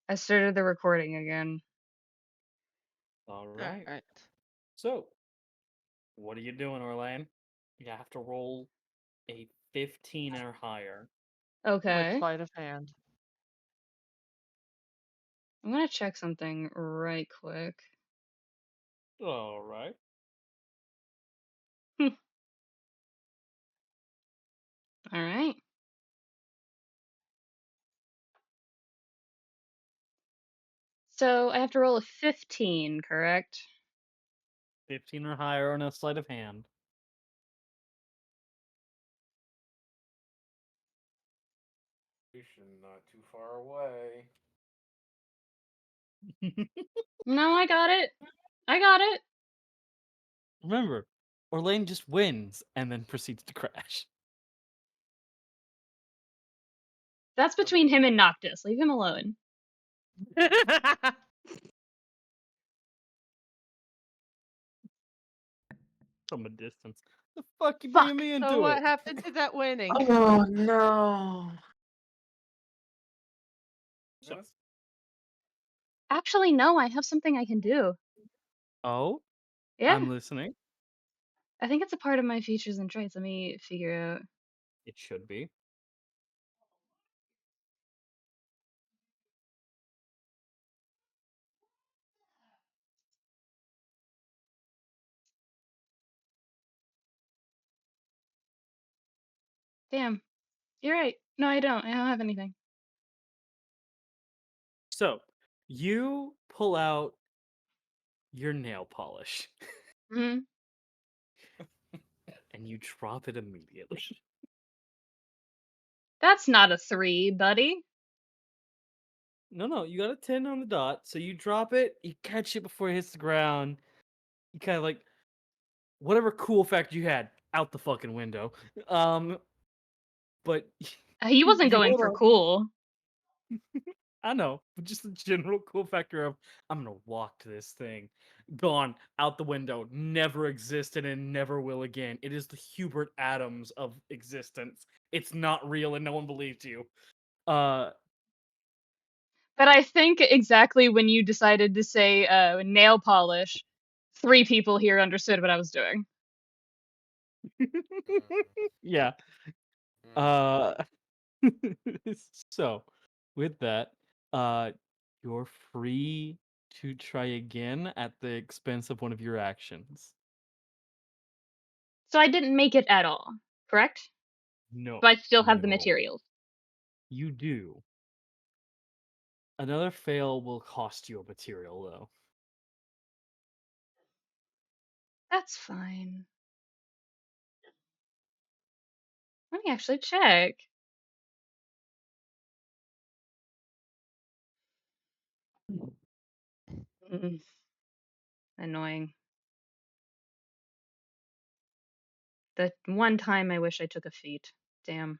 I started the recording again. All All right. right. So, what are you doing, Orlain? You have to roll a 15 or higher. With Okay. sleight of hand. I'm gonna check something right quick. All right. Alright. So I have to roll a 15, correct? 15 or higher on a sleight of hand. Not too far away. No, I got it. I got it. Remember, Orlain just wins and then proceeds to crash. That's between him and Noctis. Leave him alone. From a distance. The fuck you Fuck. bringing me into So what it? happened to that winning? Oh no! So, Actually, no, I have something I can do. oh, Yeah. I'm listening. I think it's a part of my features and traits. Let me figure out. It should be. Damn. You're right. No, I don't. I don't have anything. So, you pull out your nail polish Hmm. and you drop it immediately. That's not a 3, buddy. No, you got a 10 on the dot. So you drop it, you catch it before it hits the ground. You kind of like whatever cool factor you had out the fucking window. But He wasn't you going hold for on. cool. I know, but just the general cool factor of I'm gonna walk to this thing. Gone out the window, never existed and never will again. It is the Hubert Adams of existence. It's not real and no one believes you. Uh But I think exactly when you decided to say nail polish, 3 people here understood what I was doing. yeah. Mm. Uh so with that, uh you're free to try again at the expense of one of your actions. So I didn't make it at all, correct? No. So I still have the No. materials. You do. Another fail will cost you a material though. That's fine. Let me actually check. Mm, annoying. The one time I wish I took a feat. Damn.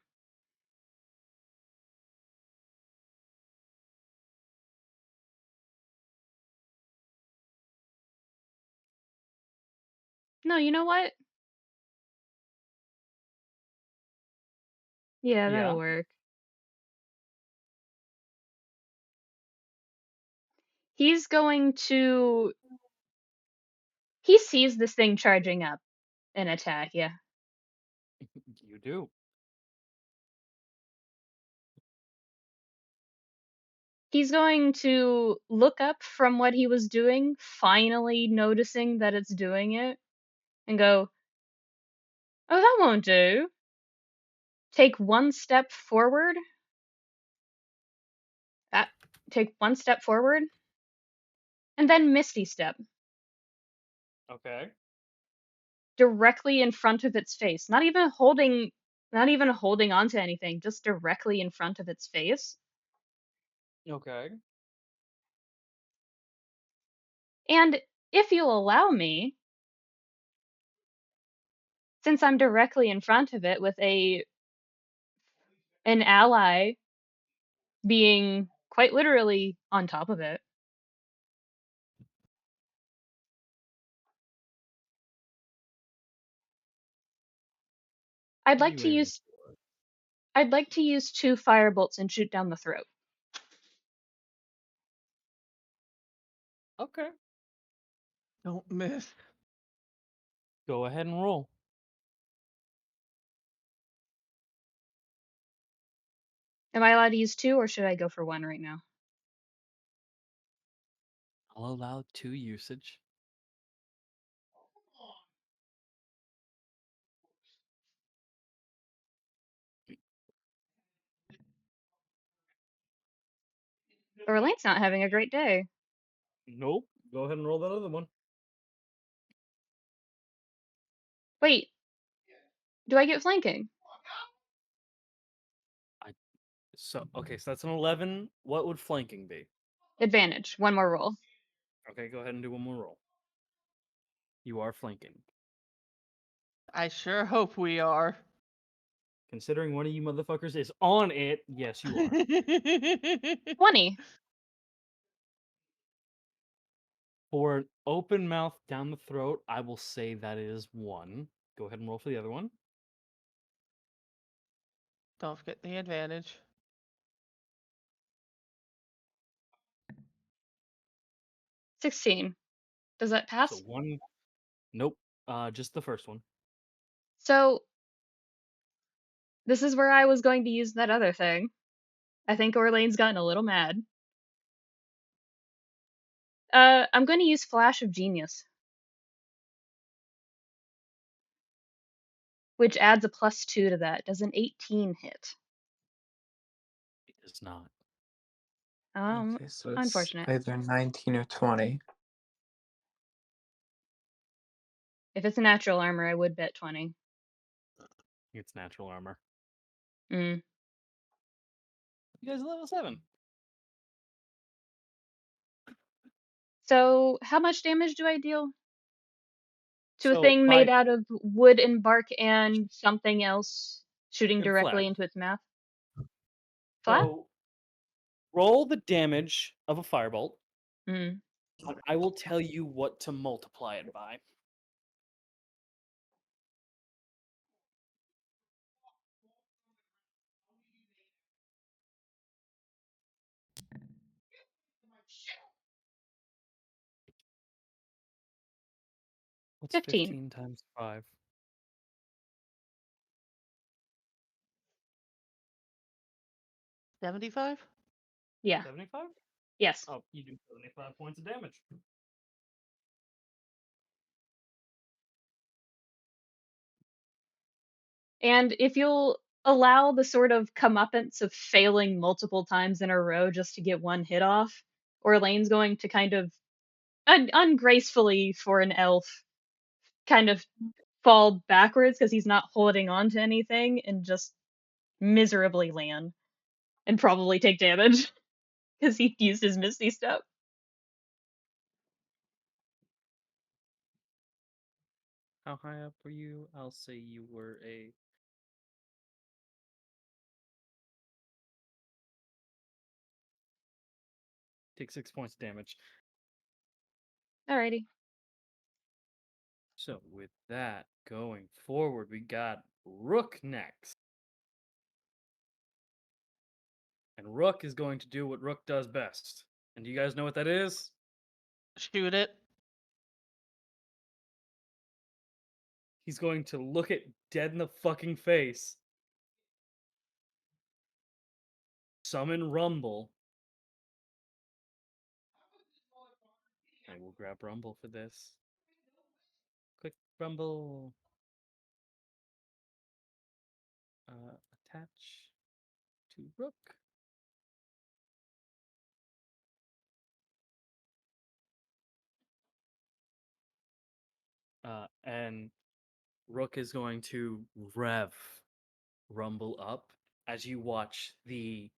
No, you know what? Yeah, that'll Yeah. work. He's going to. He sees this thing charging up an attack, yeah. You do. He's going to look up from what he was doing, finally noticing that it's doing it, and go, "Oh, that won't do." Take one step forward. Uh, Take one step forward, and then Misty Step Okay. directly in front of its face. Not even holding onto anything, just directly in front of its face. Okay. And if you'll allow me, since I'm directly in front of it with an ally being quite literally on top of it, I'd What are like you to aiming use for? I'd like to use 2 fire bolts and shoot down the throat. Okay. Don't miss. Go ahead and roll. Am I allowed to use 2 or should I go for 1 right now? I'll allow 2 usage. Orlain's not having a great day. Nope. Go ahead and roll that other one. Wait, do I get flanking? So that's an 11. What would flanking be? Advantage. 1 more roll. Okay, go ahead and do one more roll. You are flanking. I sure hope we are. Considering one of you motherfuckers is on it, yes, you are. 20. For an open mouth down the throat, I will say that is 1. Go ahead and roll for the other one. Don't forget the advantage. 16. Does that pass? So 1. Nope. Just the first one. So, this is where I was going to use that other thing. I think Orlain's gotten a little mad. I'm going to use Flash of Genius, which adds a +2 to that. Does an 18 hit? It does not. Okay, so it's Unfortunate. either 19 or 20. If it's a natural armor, I would bet 20. It's natural armor. Mm. You guys are level 7. So, how much damage do I deal to a So thing made out of wood and bark and something else shooting And directly flesh. into its mouth? Flat? So roll the damage of a firebolt. Mm. But I will tell you what to multiply it by. What's 15. 15 times 5? 75? Yeah. 75? Yes. Oh, you do 75 points of damage. And if you'll allow the sort of comeuppance of failing multiple times in a row just to get one hit off, Orlain's going to kind of ungracefully for an elf kind of fall backwards because he's not holding on to anything and just miserably land and probably take damage because he used his Misty Step. How high up were you? I'll say you were a... Take 6 points of damage. Alrighty. So with that going forward, we got Rook next. And Rook is going to do what Rook does best. And do you guys know what that is? Shoot it. He's going to look it dead in the fucking face. Summon Rumble. I will grab Rumble for this. Quick Rumble. Attach to Rook. And Rook is going to rev Rumble up as you watch the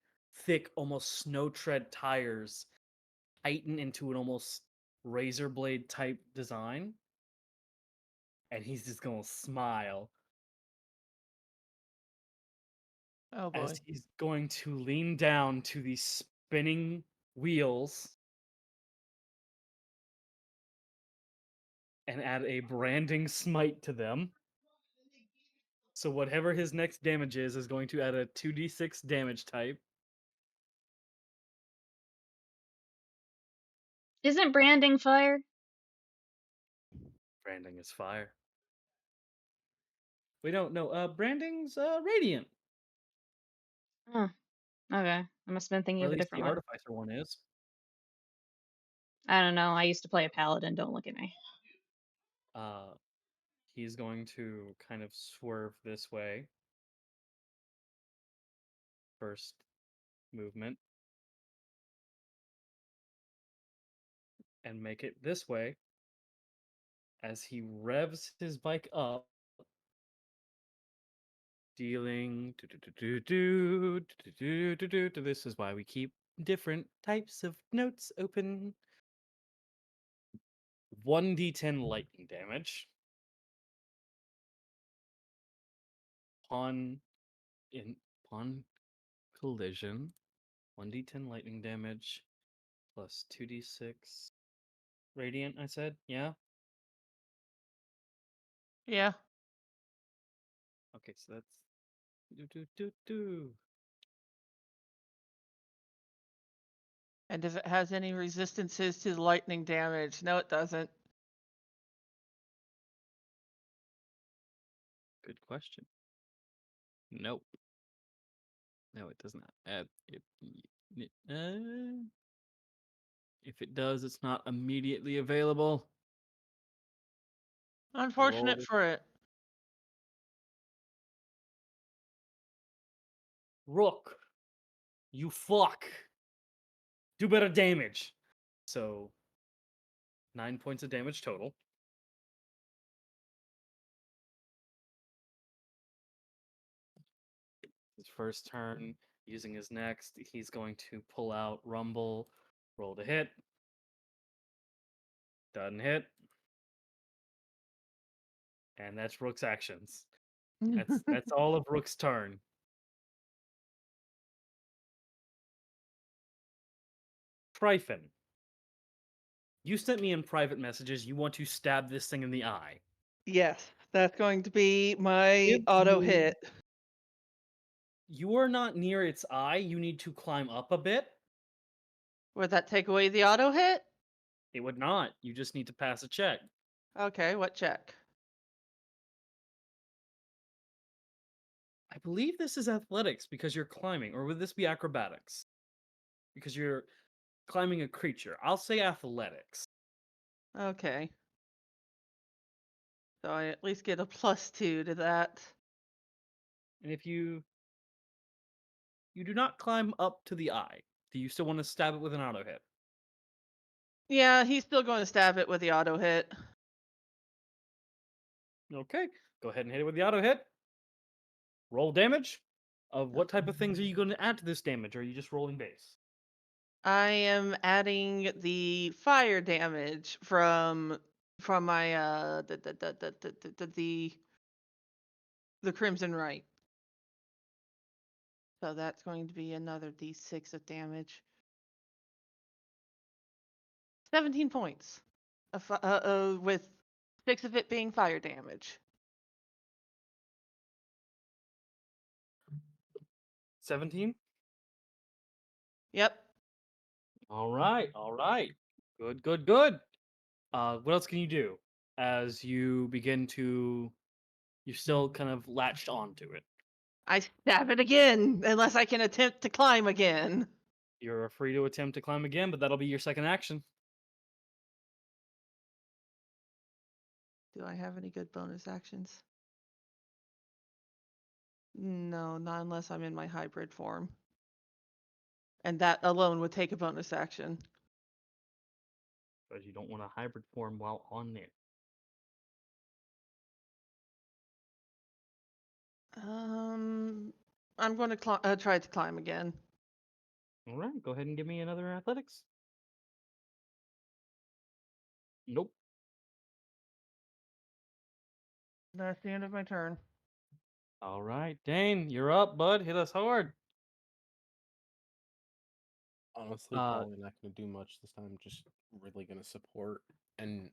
thick, almost snow tread tires tighten into an almost razor blade type design. And he's just gonna smile Oh boy. as he's going to lean down to the spinning wheels and add a branding smite to them. So whatever his next damage is going to add a 2d6 damage type. Isn't branding fire? Branding is fire. We don't know. Branding's radiant. Oh, okay. I must have been thinking Or of at a least different the one. artificer one is. I don't know. I used to play a paladin. Don't look at me. He's going to kind of swerve this way. First movement. And make it this way as he revs his bike up, dealing. This is why we keep different types of notes open. 1d10 lightning damage. Upon collision, 1d10 lightning damage plus 2d6 radiant, I said? Yeah? Yeah. Okay, so that's do. And if it has any resistances to the lightning damage, no, it doesn't. Good question. Nope. No, it does not. If it does, it's not immediately available. Unfortunate for it. Rook, you fuck. Do better damage. So, 9 points of damage total. His first turn, using his next, he's going to pull out Rumble, roll to hit. Doesn't hit. And that's Rook's actions. That's all of Rook's turn. Tryphon. You sent me in private messages you want to stab this thing in the eye. Yes, that's going to be my auto hit. You are not near its eye. You need to climb up a bit. Would that take away the auto hit? It would not. You just need to pass a check. Okay, what check? I believe this is athletics because you're climbing, or would this be acrobatics? Because you're climbing a creature. I'll say athletics. Okay. So I at least get a +2 to that. And if you do not climb up to the eye, do you still want to stab it with an auto hit? Yeah, he's still going to stab it with the auto hit. Okay, go ahead and hit it with the auto hit. Roll damage. Of what type of things are you going to add to this damage? Or are you just rolling base? I am adding the fire damage from my the Crimson Right. So that's going to be another d6 of damage. 17 points with 6 of it being fire damage. 17? Yep. All right, all right. Good, good, good. What else can you do as you begin to? You're still kind of latched onto it. I stab it again, unless I can attempt to climb again. You're free to attempt to climb again, but that'll be your second action. Do I have any good bonus actions? No, not unless I'm in my hybrid form. And that alone would take a bonus action. Because you don't want a hybrid form while on it. I'm going to try to climb again. All right, go ahead and give me another athletics. Nope. That's the end of my turn. All right, Dane, you're up, bud. Hit us hard. Honestly, probably not going to do much this time. I'm just really going to support. And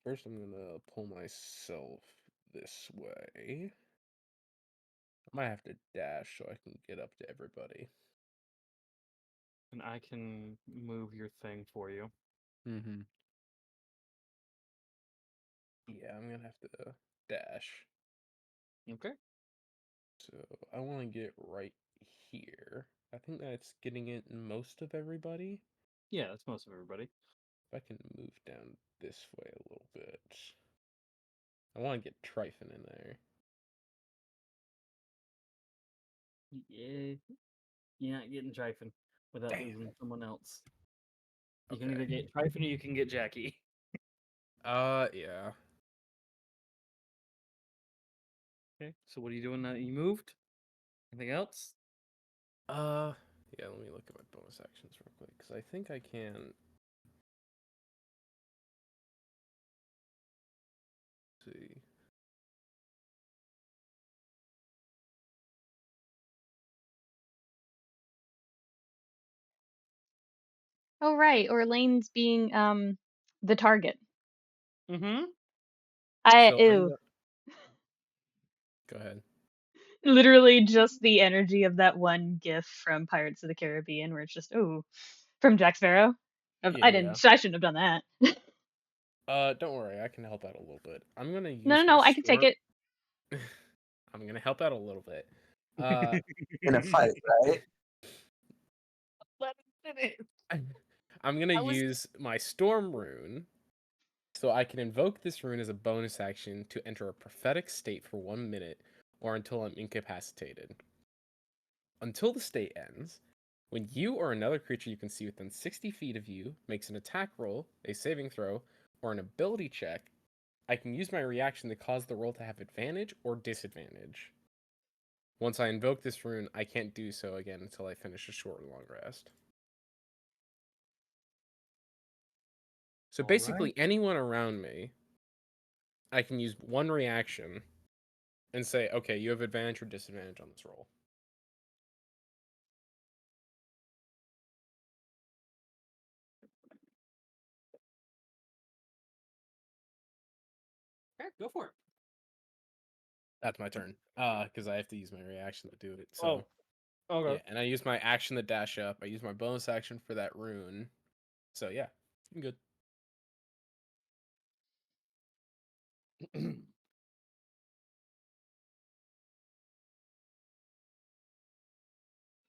first, I'm going to pull myself this way. I might have to dash so I can get up to everybody. and I can move your thing for you. Mm-hmm. Yeah, I'm gonna have to dash. Okay. So I want to get right here. I think that's getting it in most of everybody. Yeah, that's most of everybody. If I can move down this way a little bit. I want to get Tryphon in there. Yeah, you're not getting Tryphon without Damn losing it. someone else. You can Okay. either get Tryphon or you can get Jackie. Yeah. Okay, so what are you doing now that you moved? Anything else? Yeah, let me look at my bonus actions real quick, because I think I can... see. Oh right, Orlain's being the target. Mm-hmm. So I'm Ew. Go ahead. Literally just the energy of that one gif from Pirates of the Caribbean where it's just, ooh, from Jack Sparrow. Yeah. I shouldn't have done that. Don't worry, I can help out a little bit. I'm gonna No, use no, my no, I can take storm... it. I'm gonna help out a little bit. In a fight, right? Let me finish. I'm gonna I was- use my storm rune, so I can invoke this rune as a bonus action to enter a prophetic state for 1 minute, or until I'm incapacitated. Until the state ends, when you or another creature you can see within 60 feet of you makes an attack roll, a saving throw, or an ability check, I can use my reaction to cause the roll to have advantage or disadvantage. Once I invoke this rune, I can't do so again until I finish a short or long rest. So basically, anyone around me, I can use one reaction and say, okay, you have advantage or disadvantage on this roll. Okay, go for it. That's my turn. Because I have to use my reaction to do it. So Okay. yeah, and I use my action to dash up. I use my bonus action for that rune. So yeah, I'm good.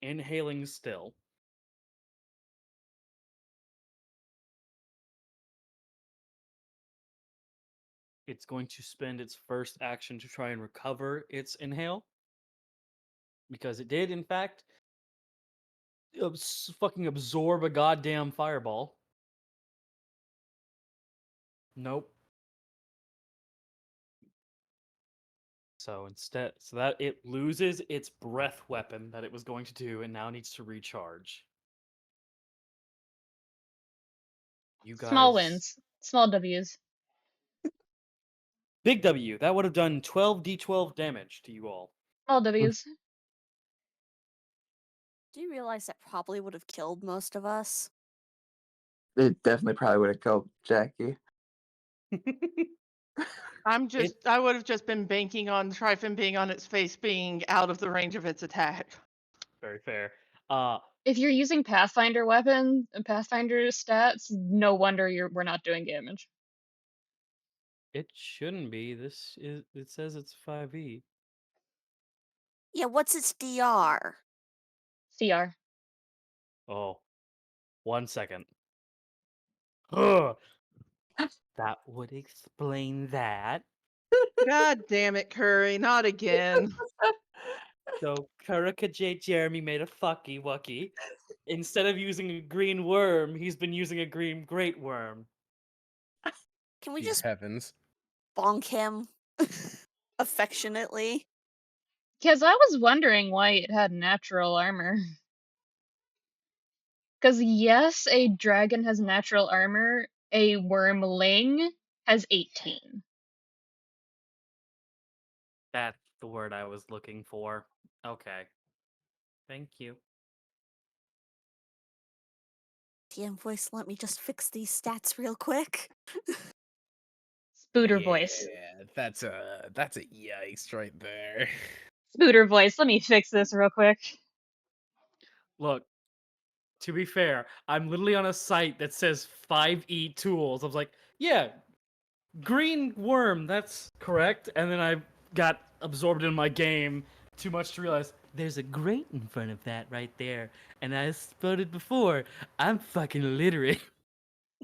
Inhaling still. It's going to spend its first action to try and recover its inhale. Because it did, in fact, fucking absorb a goddamn fireball. Nope. So instead, so that it loses its breath weapon that it was going to do and now needs to recharge. You Small guys. wins. Small W's. Big W. That would have done 12d12 damage to you all. Small W's. Do you realize that probably would have killed most of us? It definitely probably would have killed Jackie. I would have just been banking on Tryphon being on its face, being out of the range of its attack. Very fair. If you're using Pathfinder weapon, Pathfinder stats, no wonder we're not doing damage. It shouldn't be. It says it's 5e. Yeah, what's its DR? CR. Oh, 1 second. Ugh. That would explain that. God damn it, Kuri, not again. So Kurika J. Jeremy made a fucky wucky. Instead of using a green worm, he's been using a green great worm. Can we These just heavens. bonk him affectionately? Because I was wondering why it had natural armor. Because yes, a dragon has natural armor. A wormling has 18. That's the word I was looking for. Okay. Thank you. DM voice, let me just fix these stats real quick. Spooter voice. That's a yikes right there. Spooter voice. Let me fix this real quick. Look, To be fair, I'm literally on a site that says 5e tools. I was like, yeah, green worm, that's correct. And then I got absorbed in my game too much to realize there's a grate in front of that right there. And I spelled it before. I'm fucking illiterate.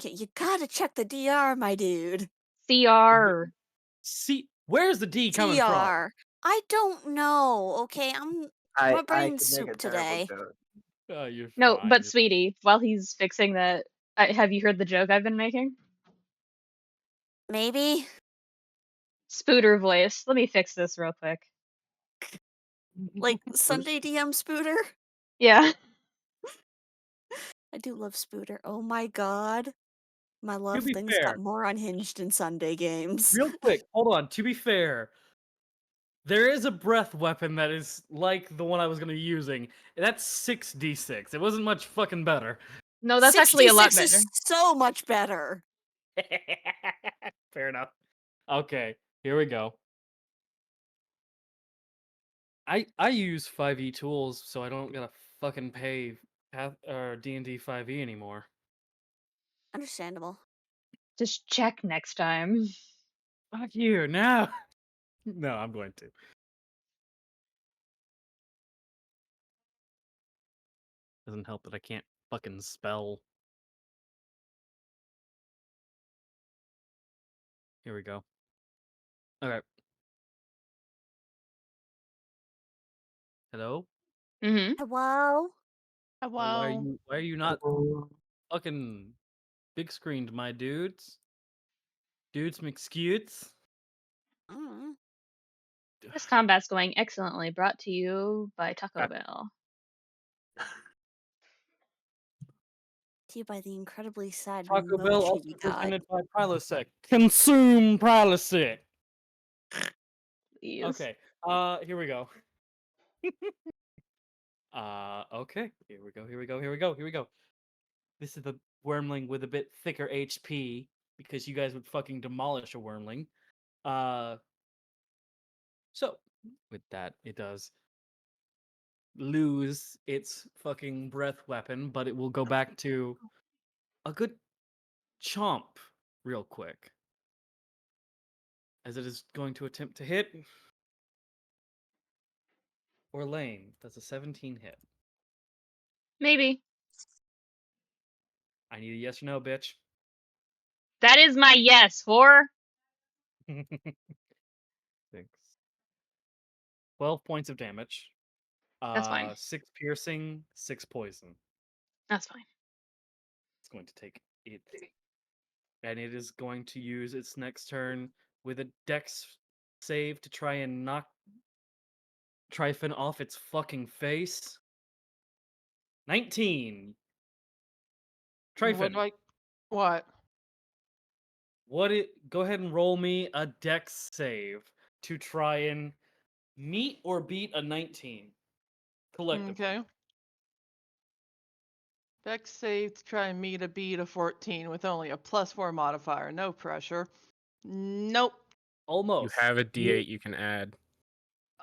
You gotta check the DR, my dude. CR. See, where's the D coming from? DR. I don't know. Okay, my I brain's could make soup a terrible today. joke. Oh, you're No, fine. but sweetie, while he's fixing that, have you heard the joke I've been making? Maybe. Spooter voice. Let me fix this real quick. Like Sunday DM Spooter? Yeah. I do love Spooter. Oh my god. My love be things fair- got more unhinged in Sunday games. Real quick, hold on. To be fair, there is a breath weapon that is like the one I was going to be using. That's 6d6. It wasn't much fucking better. No, that's actually a lot 66 better. is so much better. Fair enough. Okay, here we go. I use 5e tools, so I don't gotta fucking pay D&D 5e anymore. Understandable. Just check next time. Fuck you, now. No, I'm going to. Doesn't help that I can't fucking spell. Here we go. Okay. Hello? Mm-hmm. Hello? Wow. Why are you not fucking big screened, my dudes? Dudes McScutes? Mm. This combat's going excellently. Brought to you by Taco Ah. Bell. To you by the incredibly sad Taco Bell also mochi god. presented by Prilosec. Consume Prilosec! Please. Okay, here we go. Okay, here we go. This is the wormling with a bit thicker HP, because you guys would fucking demolish a wormling. So, with that, it does lose its fucking breath weapon, but it will go back to a good chomp real quick. As it is going to attempt to hit Orlain. That's a 17 hit. Maybe. I need a yes or no, bitch. That is my yes, whore. 6. 12 points of damage. That's fine. 6 piercing, 6 poison. That's fine. It's going to take it. And it is going to use its next turn with a dex save to try and knock Tryphon off its fucking face. 19. Tryphon, What? go ahead and roll me a dex save to try and meet or beat a 19 collectively. Okay. Dex save to try and meet a beat of 14 with only a +4 modifier. No pressure. Nope. Almost. You have a D8 you can add.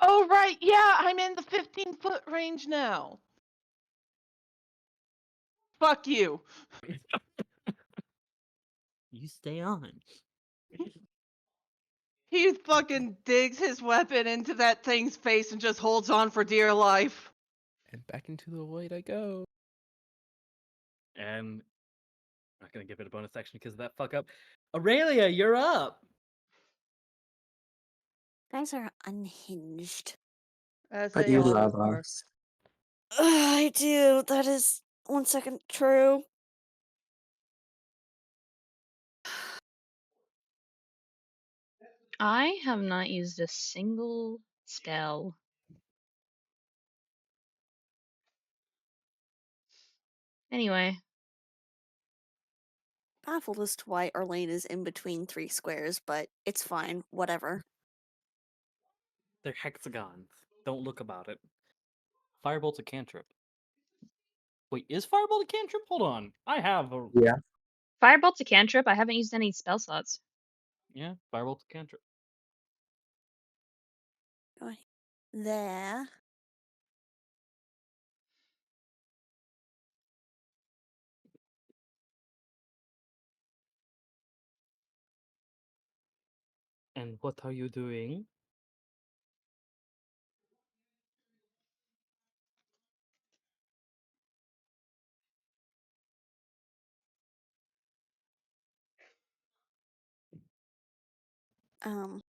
Oh, right. Yeah, I'm in the 15-foot range now. Fuck you. You stay on. He fucking digs his weapon into that thing's face and just holds on for dear life. And back into the void I go. And I'm not gonna give it a bonus action because of that fuck up. Aurelia, you're up. Guys are unhinged. As But they you all love are. us. I do. That is 1 second true. I have not used a single spell. Anyway, Baffled as to why Orlain is in between 3 squares, but it's fine. Whatever. They're hexagons. Don't look about it. Firebolt's a cantrip. Wait, is Firebolt a cantrip? Hold on. I have a Yeah. Firebolt's a cantrip. I haven't used any spell slots. yeah, Firebolt's a cantrip. Go there. And what are you doing? I'm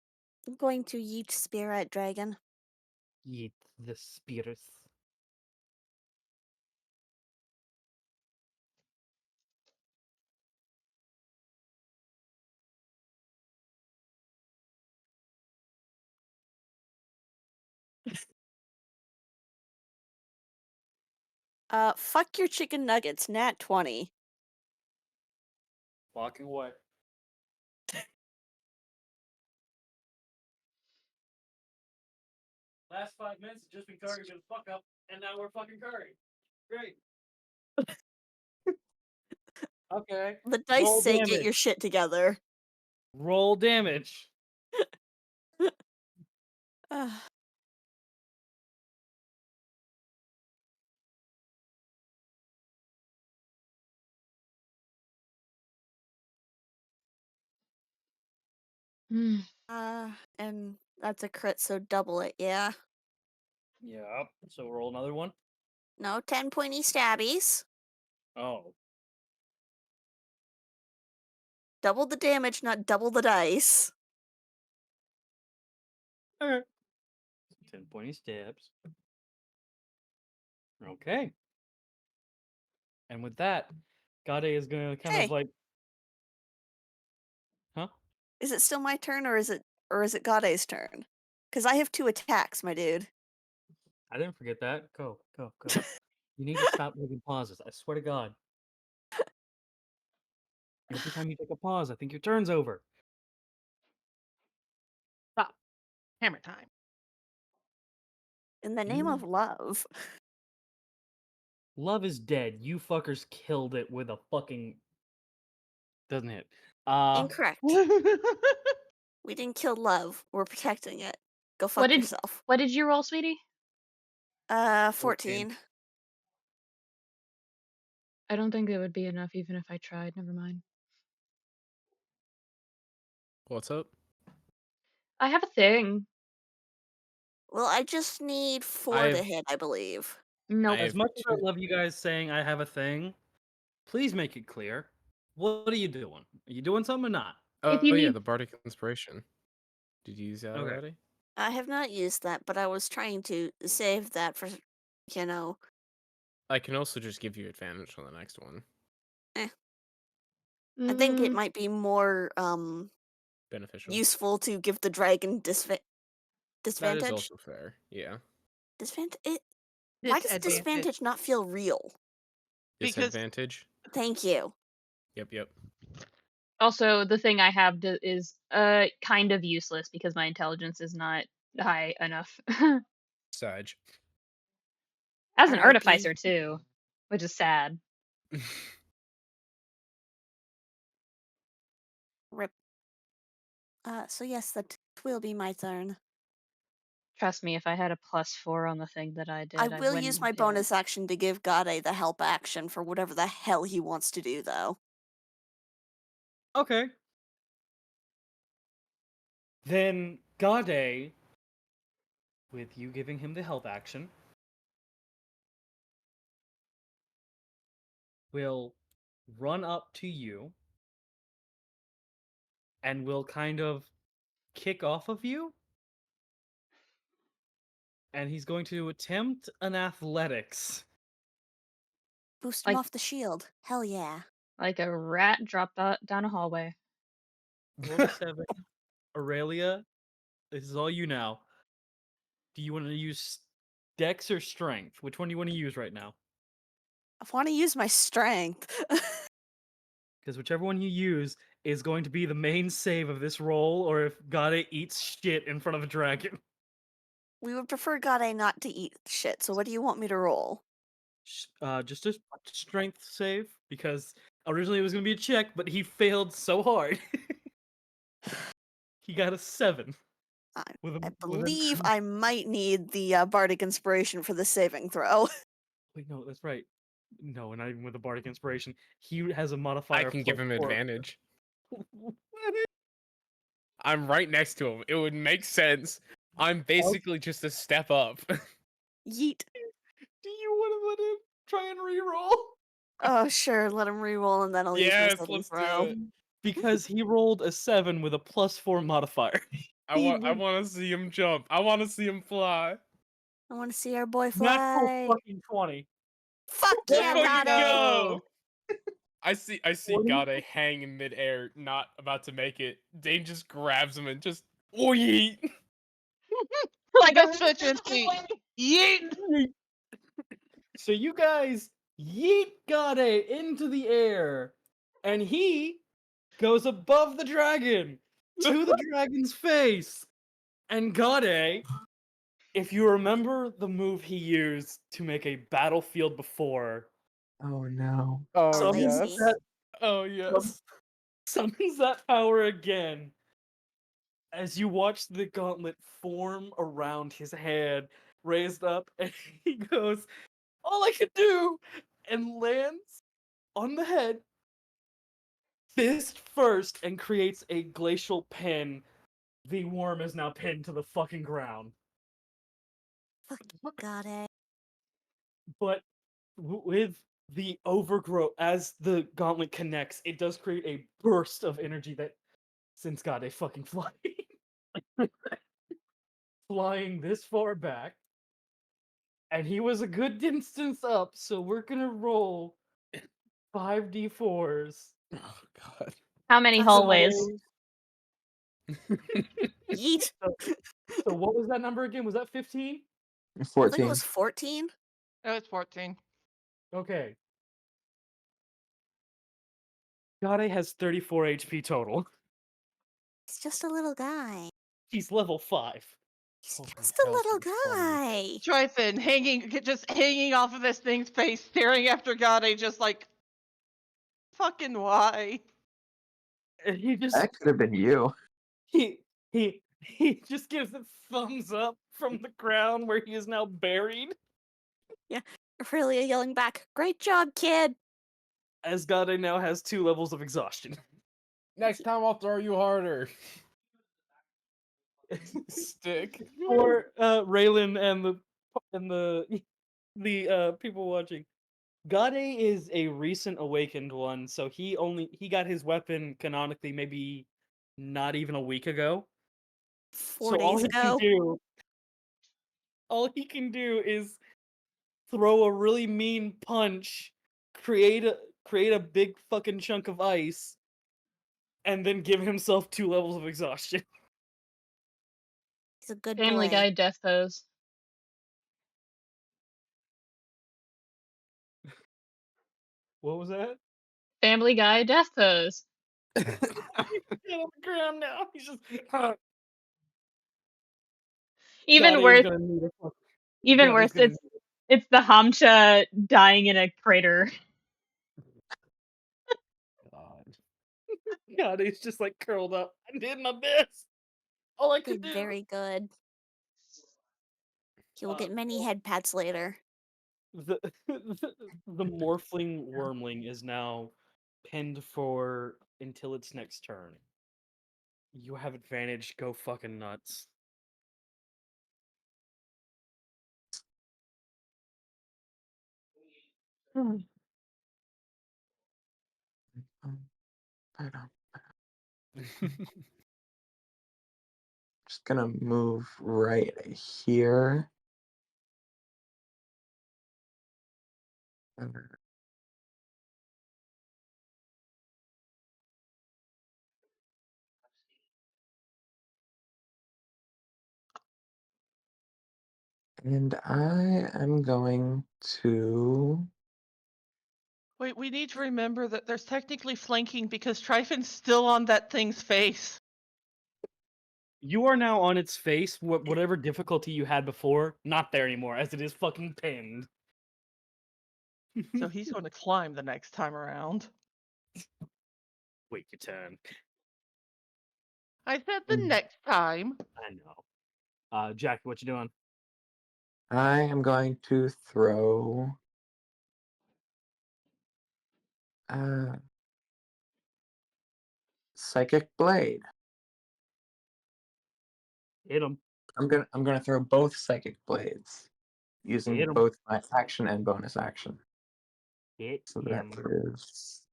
going to yeet spear at dragon. Eat the spirits. Fuck your chicken nuggets, nat 20. Walking away. Last 5 minutes has just been Curry been fuck up, and now we're fucking Curry. Great. Okay. The dice Roll say get damage. your shit together. Roll damage. Ugh. Mm. And that's a crit, so double it, yeah. Yep. So roll another one. No, 10 pointy stabbies. Oh. Double the damage, not double the dice. Alright. 10 pointy stabs. Okay. And with that, Gade is gonna kind Hey. of like. Huh? Is it still my turn, or is it Gade's turn? Because I have 2 attacks, my dude. I didn't forget that. Go, go, go. You need to stop making pauses. I swear to God. Every time you take a pause, I think your turn's over. Stop. Hammer time. In the name of love. Love is dead. You fuckers killed it with a fucking. Doesn't hit. Incorrect. We didn't kill love. We're protecting it. Go What fuck did yourself. what did you roll, sweetie? 14. I don't think it would be enough even if I tried. Never mind. What's up? I have a thing. Well, I just need 4 to I've- hit, I believe. Nope. I As have much as I two- love you guys saying I have a thing, please make it clear. What are you doing? Are you doing something or not? If Oh you yeah, need the bardic inspiration. Did you use that Okay. already? I have not used that, but I was trying to save that for, you know. I can also just give you advantage on the next one. I think it Mm, might be more Beneficial. useful to give the dragon That is disadvantage. also fair. Yeah. Why does disadvantage not feel real? Because- Disadvantage. Thank you. Yep. also, the thing I have is kind of useless because my intelligence is not high enough. Sage. As an R.I.P. artificer too, which is sad. Rip. So yes, that will be my turn. Trust me, if I had a +4 on the thing that I did, I I'd will win use my dead. bonus action to give Gade the help action for whatever the hell he wants to do, though. Okay. Then Gade, with you giving him the help action, will run up to you and will kind of kick off of you. And he's going to attempt an athletics. Boost him Like- off the shield. Hell yeah. Like a rat dropped down a hallway. Roll a 7. Aurelia, this is all you now. Do you want to use Dex or Strength? Which one do you want to use right now? I want to use my strength. Because whichever one you use is going to be the main save of this roll, or if Gade eats shit in front of a dragon. We would prefer Gade not to eat shit, so what do you want me to roll? Just a strength save, because originally it was going to be a check, but he failed so hard. He got a 7. I believe I might need the Bardic Inspiration for the saving throw. Wait, no, that's right. No, not even with the Bardic Inspiration. He has a modifier. I can give him +4. advantage. I'm right next to him. It would make sense. I'm basically just a step up. Yeet. Do you want to let him try and reroll? Oh, sure. Let him reroll, and then I'll use my Yes, saving let's do throw. it. Because he rolled a 7 with a +4 modifier. I want to see him jump. I want to see him fly. I want to see our boy Natural fly. fucking 20. Fuck Let's yeah, fucking got it. go. I see 40? Gade hang in midair, not about to make it. Dane just grabs him and just yeet. Like a Efficiency. Yeet. So you guys yeet Gade into the air, and he goes above the dragon to the dragon's face. And Gade, if you remember the move he used to make a battlefield before, Oh no. Oh, summons Lazy. that, Oh yes. summons that power again. As you watch the gauntlet form around his head, raised up, and he goes, "All I can do," and lands on the head, fist first, and creates a glacial pin. The worm is now pinned to the fucking ground. Fuck you, got it. But with the overgrowth, as the gauntlet connects, it does create a burst of energy that sends God a fucking flying. Flying this far back. And he was a good distance up, so we're gonna roll 5d4s. Oh god. How many Awesome. hallways? Yeet. So what was that number again? Was that 15? I think it 14. was 14. Oh, it's 14. Okay. Gade has 34 HP total. He's just a little guy. He's level 5. He's Holy just a hell, little she's funny. guy. Tryphon just hanging off of this thing's face, staring after Gade, just like, fucking why? And he just That could have been you. he just gives a thumbs up from the ground where he is now buried. Aurelia yelling back, "Great job, kid!" As Gade now has 2 levels of exhaustion. Next time I'll throw you harder. Stick. For Relyn and the people watching. Gade is a recent awakened one, so he got his weapon canonically maybe not even a week ago. 4 So days ago. all he can do is throw a really mean punch, create a big fucking chunk of ice, and then give himself 2 levels of exhaustion. He's a good Family boy. Guy death pose. What was that? Family Guy death pose. He's on the ground now. He's just Even Gade is worse, gonna need a fuck. even Gade's worse, gonna it's the Hamcha dying in a crater. God. Gade's just like curled up. I did my best. All I could Did do. very good. He will Uh, get many head pats later. The morphling wormling is now pinned for until its next turn. You have advantage. Go fucking nuts. Just gonna move right here. And I am going to. Wait, we need to remember that there's technically flanking because Tryphon's still on that thing's face. You are now on its face. Whatever difficulty you had before, not there anymore, as it is fucking pinned. So he's going to climb the next time around. Wait your turn. I said the next time. I know. Jackie, what you doing? I am going to throw. Psychic Blade. Hit him. I'm gonna throw both psychic blades using Hit 'em. both my action and bonus action. Hit So that him. is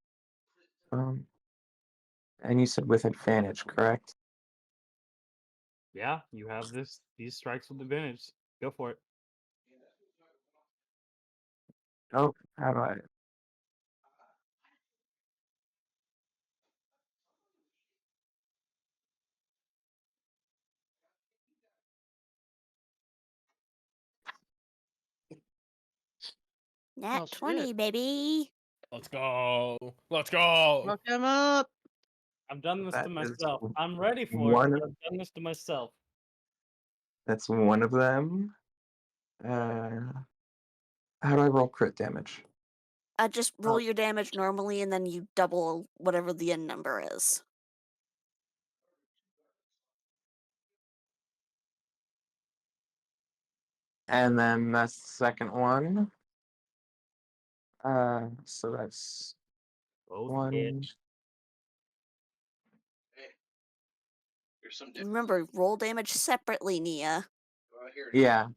and you said with advantage, correct? Yeah, you have these strikes with advantage. Go for it. Oh, how do I? Nat Oh, shit. 20, baby. Let's go. Let's go. Fuck him up. I've done this That to is myself. I'm ready for it, one. but I've done this to myself. That's one of them. How do I roll crit damage? Just roll your damage normally, and then you double whatever the end number is. And then that's the second one. So that's Both one. hit. Remember, roll damage separately, Nia. Yeah.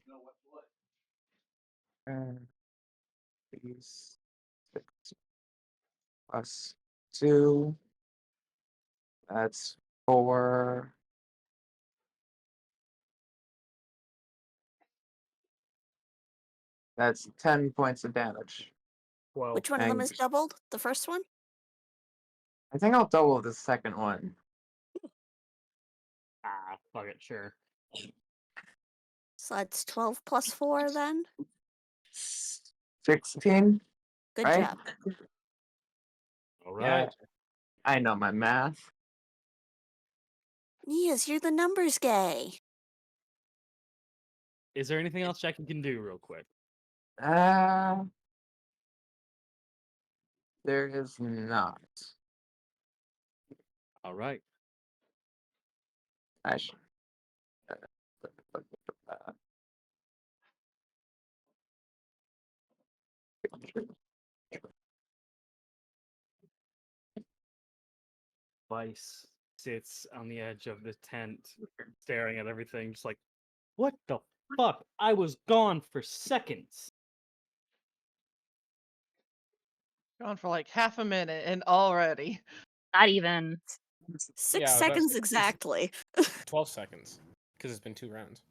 These 6 plus 2. That's 4. That's 10 points of damage. 12. Which one of them is And doubled? The first one? I think I'll double the second one. Ah, fuck it, sure. So that's 12 plus 4 then? 16, Good right? job. All Yeah, right. I know my math. Nias, you're the numbers gay. Is there anything else Jackie can do real quick? Uh, there is not. All right. I should. Vice sits on the edge of the tent, staring at everything, just like, what the fuck? I was gone for seconds. Gone for like half a minute and already. Not even. 6 Yeah, I was about to seconds say, exactly. 12 seconds. Because it's been 2 rounds.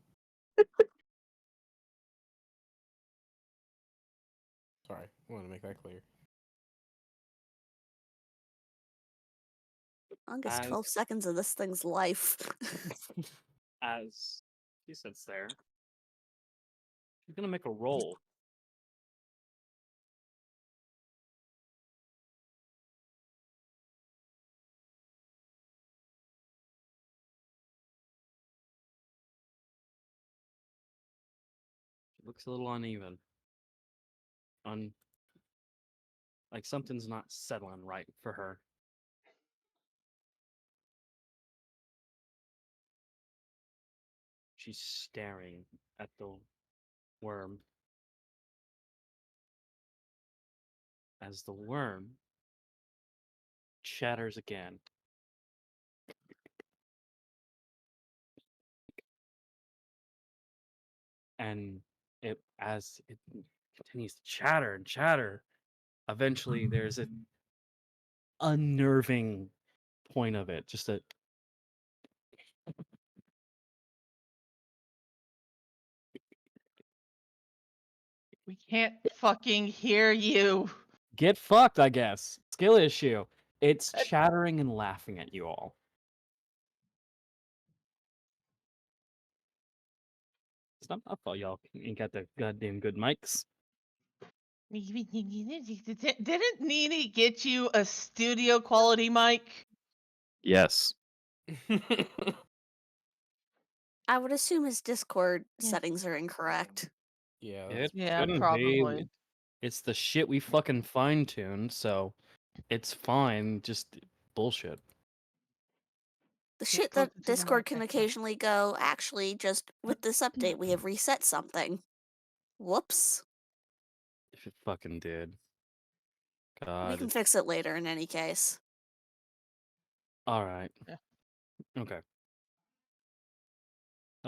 Sorry, I want to make that clear. Longest As 12 seconds of this thing's life. as she sits there, she's gonna make a roll. She looks a little uneven. Like something's not settling right for her. She's staring at the worm as the worm chatters again. And as it continues to chatter and chatter, eventually there's an unnerving point of it. Just a We can't fucking hear you. get fucked, I guess. Skill issue. It's chattering and laughing at you all. It's not my fault y'all ain't got the goddamn good mics. Didn't Nini get you a studio quality mic? Yes. I would assume his Discord Yeah. settings are incorrect. Yeah. It Yeah, shouldn't probably. be. It's the shit we fucking fine-tuned, so it's fine. Just bullshit. The Get shit closer that to the Discord mic, can Jacqueline. occasionally go, actually, just with this update, we have reset something. Whoops. If it fucking did. We God. can fix it later in any case. All right. Yeah. Okay.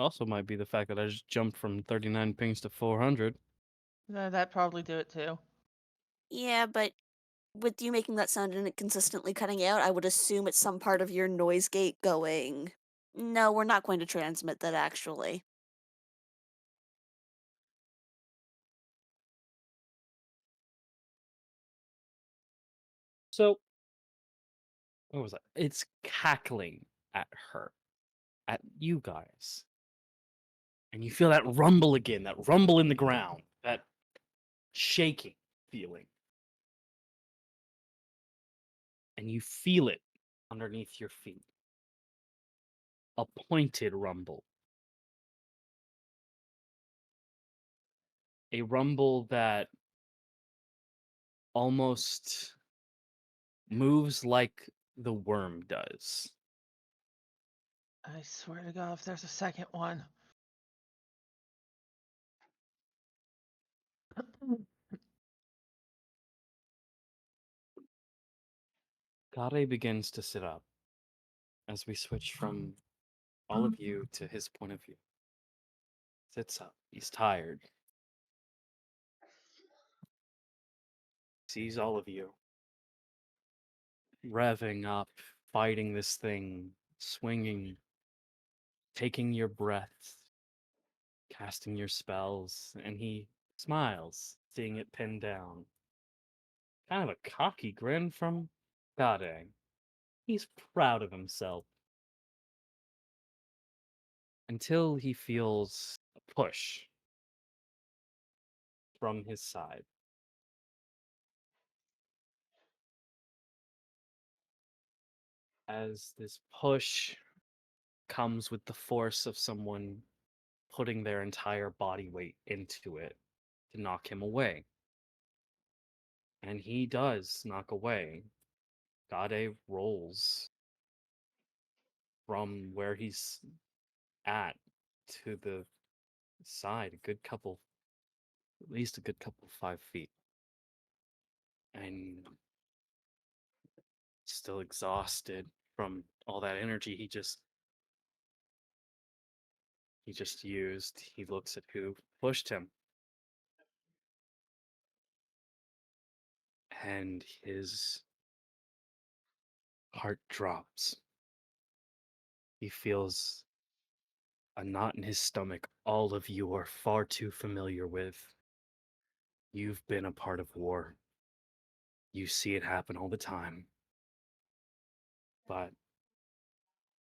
Also, might be the fact that I just jumped from 39 pings to 400. That'd probably do it too. Yeah, but with you making that sound and it consistently cutting out, I would assume it's some part of your noise gate going, no, we're not going to transmit that actually. So, what was that? It's cackling at her, at you guys. And you feel that rumble again, that rumble in the ground, that shaking feeling. And you feel it underneath your feet. A pointed rumble. A rumble that almost moves like the worm does. I swear to God, if there's a second one. Kare begins to sit up as we switch from all of you to his point of view. Sits up. He's tired. Sees all of you revving up, fighting this thing, swinging, taking your breath, casting your spells, and he smiles, seeing it pinned down. Kind of a cocky grin from Kade. He's proud of himself. Until he feels a push from his side. As this push comes with the force of someone putting their entire body weight into it to knock him away. And he does knock away. Gade rolls from where he's at to the side a good couple, at least a good couple 5 feet. And still exhausted from all that energy he just used. He looks at who pushed him. And his heart drops. He feels a knot in his stomach all of you are far too familiar with. You've been a part of war. You see it happen all the time. But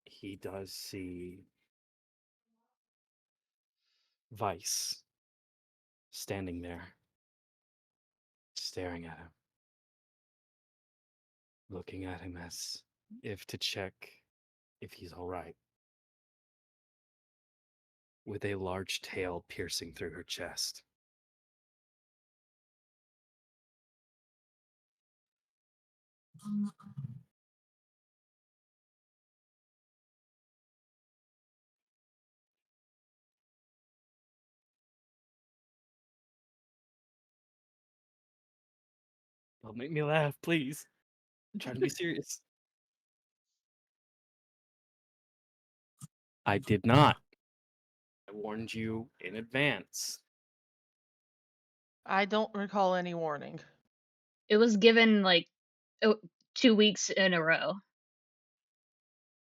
he does see Vice standing there, staring at him, looking at him as if to check if he's all right, with a large tail piercing through her chest. Don't make me laugh, please. I'm trying to be serious. I did not. I warned you in advance. I don't recall any warning. It was given like 2 weeks in a row.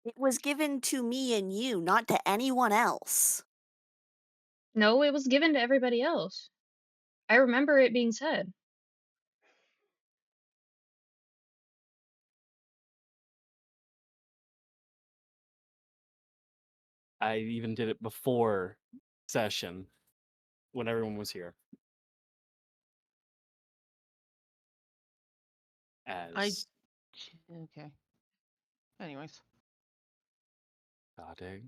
It was given to me and you, not to anyone else. No, it was given to everybody else. I remember it being said. I even did it before session when everyone was here. As Okay. Anyways. Gade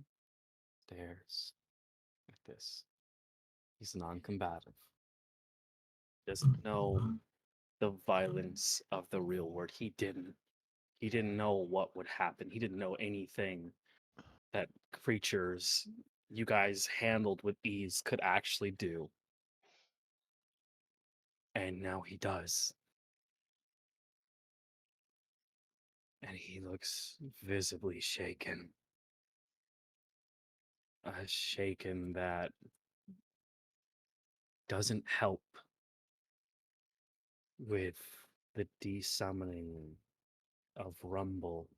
stares at this. He's non-combative. Doesn't know the violence of the real world. He didn't. He didn't know what would happen. He didn't know anything that creatures you guys handled with ease could actually do. And now he does. And he looks visibly shaken. a shaken that doesn't help with the desummoning of Rumble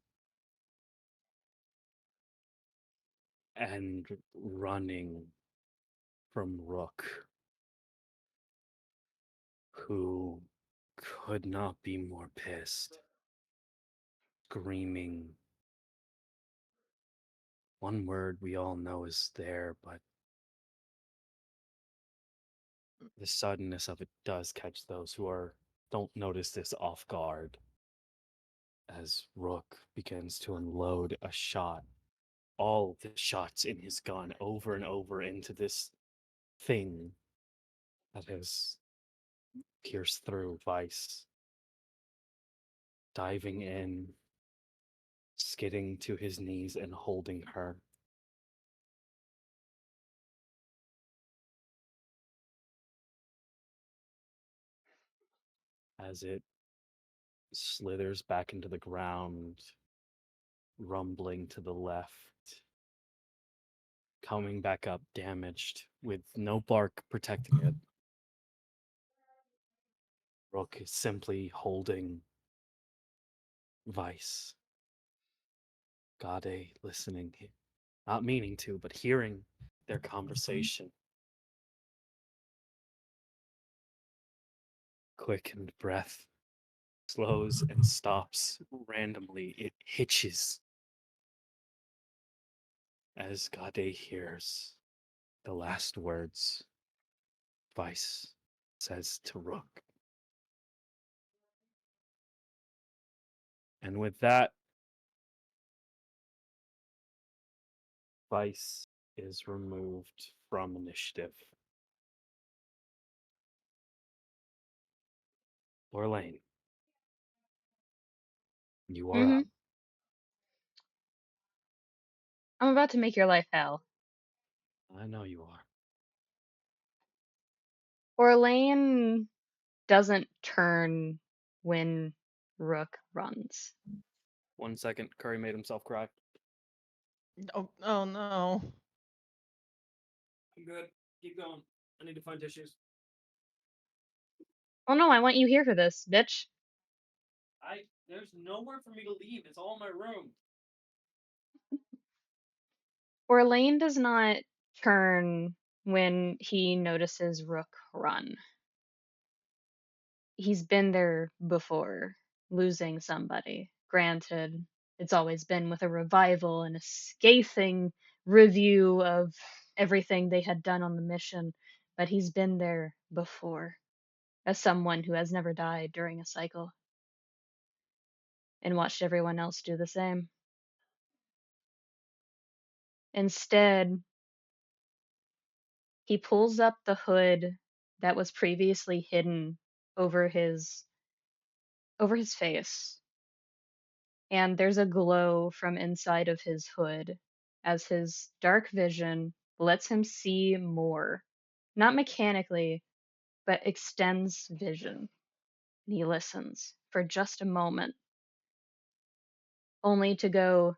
and running from Rook, who could not be more pissed, screaming. One word we all know is there, but the suddenness of it does catch those who don't notice this off guard as Rook begins to unload a shot, all the shots in his gun over and over into this thing that has pierced through Vice, diving in, skidding to his knees and holding her. As it slithers back into the ground, rumbling to the left, coming back up damaged with no bark protecting it. Rook is simply holding Vice. Gade listening, not meaning to, but hearing their conversation. Quickened breath slows and stops randomly. It hitches as Gade hears the last words Vice says to Rook. And with that, Vice is removed from initiative. Orlain, you are up. I'm about to make your life hell. I know you are. Orlain doesn't turn when Rook runs. 1 second. Curry made himself cry. Oh no. I'm good. Keep going. I need to find tissues. Oh no, I want you here for this, bitch. There's nowhere for me to leave. It's all in my room. Orlain does not turn when he notices Rook run. He's been there before, losing somebody. Granted, it's always been with a revival and a scathing review of everything they had done on the mission, but he's been there before as someone who has never died during a cycle and watched everyone else do the same. Instead, he pulls up the hood that was previously hidden over his face, and there's a glow from inside of his hood as his dark vision lets him see more, not mechanically, but extends vision. And he listens for just a moment, only to go,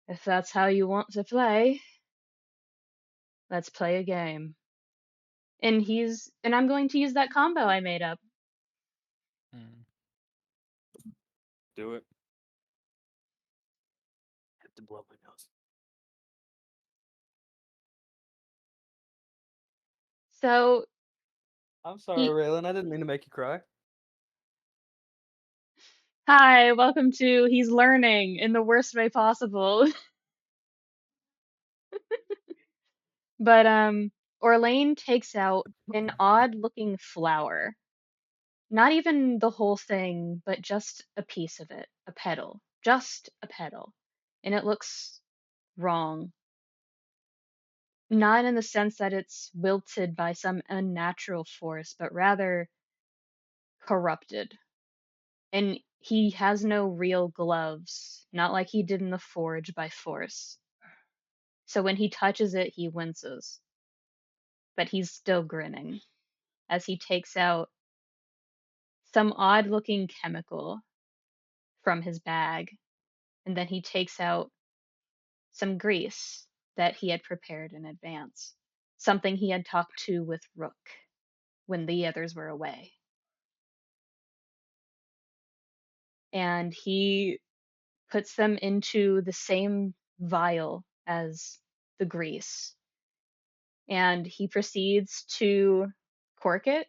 "If that's how you want to play, let's play a game." And I'm going to use that combo I made up. Do it. I have to blow my nose. So I'm sorry, Relyn. I didn't mean to make you cry. hi, welcome to He's Learning in the worst way possible. But Orlain takes out an odd looking flower. Not even the whole thing, but just a piece of it, a petal. Just a petal. And it looks wrong. Not in the sense that it's wilted by some unnatural force, but rather corrupted. And he has no real gloves, not like he did in the forge by force. So when he touches it, he winces. But he's still grinning as he takes out some odd looking chemical from his bag, and then he takes out some grease that he had prepared in advance, something he had talked to with Rook when the others were away. And he puts them into the same vial as the grease. And he proceeds to cork it,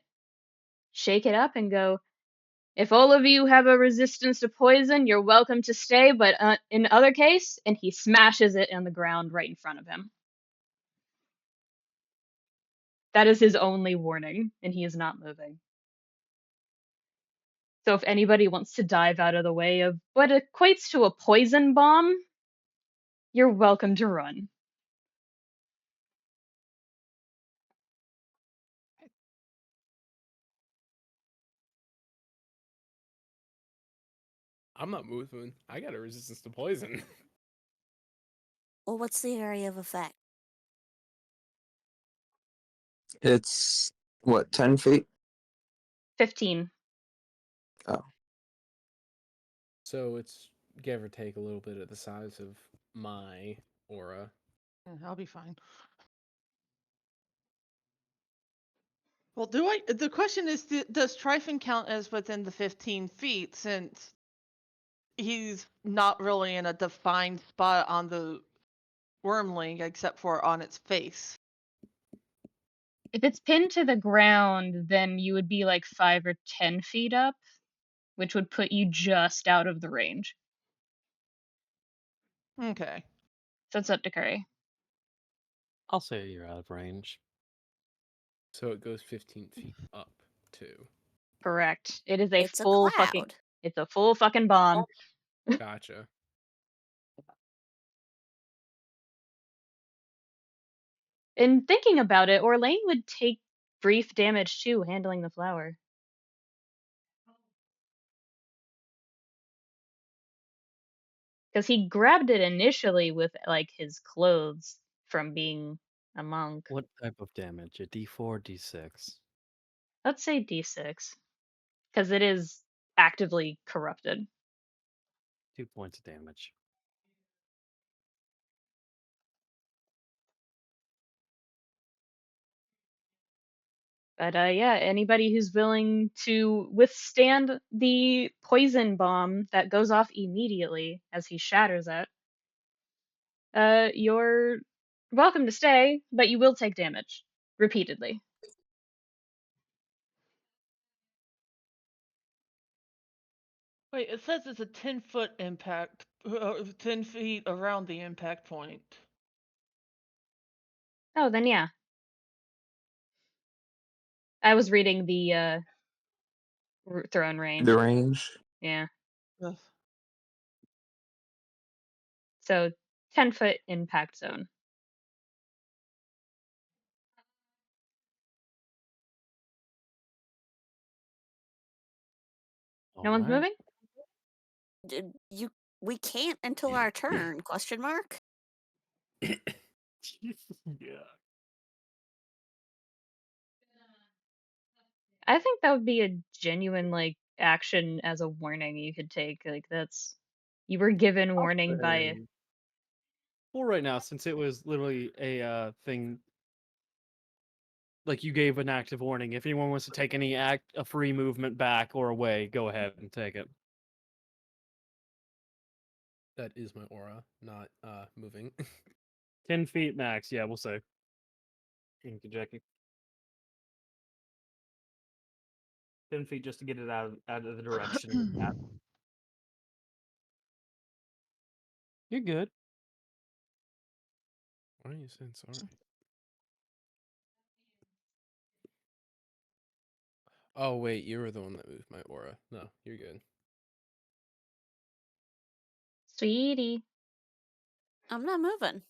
shake it up, and go, "If all of you have a resistance to poison, you're welcome to stay, but in other case," and he smashes it on the ground right in front of him. That is his only warning, and he is not moving. So if anybody wants to dive out of the way of what equates to a poison bomb, you're welcome to run. I'm not moving. I got a resistance to poison. Well, what's the area of effect? It's what, 10 feet? 15. Oh. So it's give or take a little bit of the size of my aura. I'll be fine. Well, the question is, does Tryphon count as within the 15 feet, since he's not really in a defined spot on the wormling except for on its face? If it's pinned to the ground, then you would be like 5 or 10 feet up, which would put you just out of the range. Okay. So it's up to Kuri. I'll say you're out of range. So it goes 15 feet up too. Correct. It is a It's a full cloud. fucking. It's a full fucking bomb. Gotcha. In thinking about it, Orlain would take brief damage too, handling the flower. Because he grabbed it initially with like his clothes from being a monk. What type of damage? A D4, D6? Let's say D6. Because it is actively corrupted. 2 points of damage. But yeah, anybody who's willing to withstand the poison bomb that goes off immediately as he shatters it, you're welcome to stay, but you will take damage repeatedly. Wait, it says it's a 10-foot impact, 10 feet around the impact point. Oh, then yeah. I was reading the throne range. The range. Yeah. Ugh. So 10-foot impact zone. No one's Alright. moving? We can't until our turn? Question mark. Yeah. I think that would be a genuine like action as a warning you could take. Like that's you were given warning by Well, right now, since it was literally a thing, like you gave an active warning. If anyone wants to take a free movement back or away, go ahead and take it. That is my aura, not moving. 10 feet max, yeah, we'll say. Thank you, Jackie. 10 feet just to get it out of the direction. You're good. Why are you saying sorry? Oh wait, you were the one that moved my aura. No, you're good. Sweetie. I'm not moving.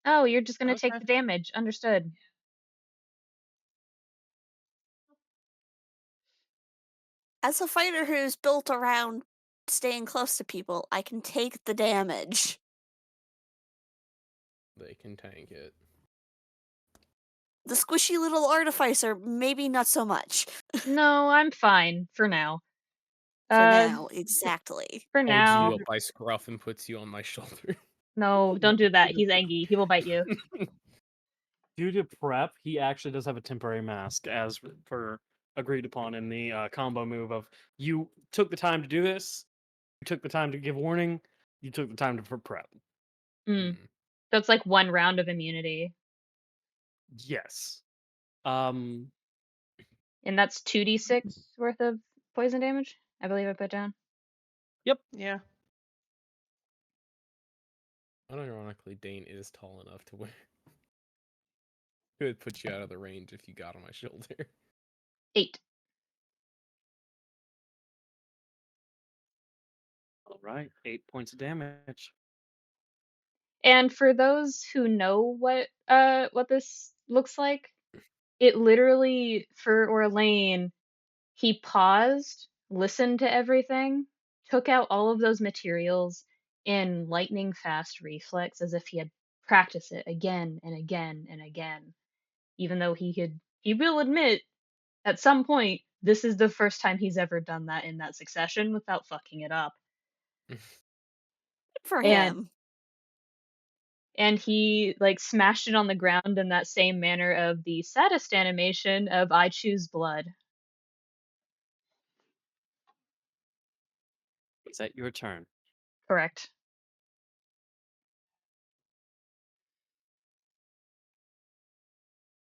Oh, you're just gonna Okay. take the damage. Understood. As a fighter who's built around staying close to people, I can take the damage. They can tank it. The squishy little artificer, maybe not so much. No, I'm fine for now. For now, exactly. For Holds you now. up by scruff and puts you on my shoulder. No, don't do that. He's angry. He will bite you. Due to prep, he actually does have a temporary mask, as per agreed upon in the combo move of you took the time to do this, you took the time to give warning, you took the time to prep. Mm. So it's like 1 round of immunity. Yes. And that's 2d6 worth of poison damage, I believe I put down. Yeah. Unironically, Dein is tall enough to where it would put you out of the range if you got on my shoulder. 8. All right, 8 points of damage. And for those who know what this looks like, it literally, for Orlain, he paused, listened to everything, took out all of those materials in lightning fast reflex as if he had practiced it again and again and again. Even though he will admit at some point this is the first time he's ever done that in that succession without fucking it up. For And him. and he like smashed it on the ground in that same manner of the saddest animation of I choose blood. Is that your turn? Correct.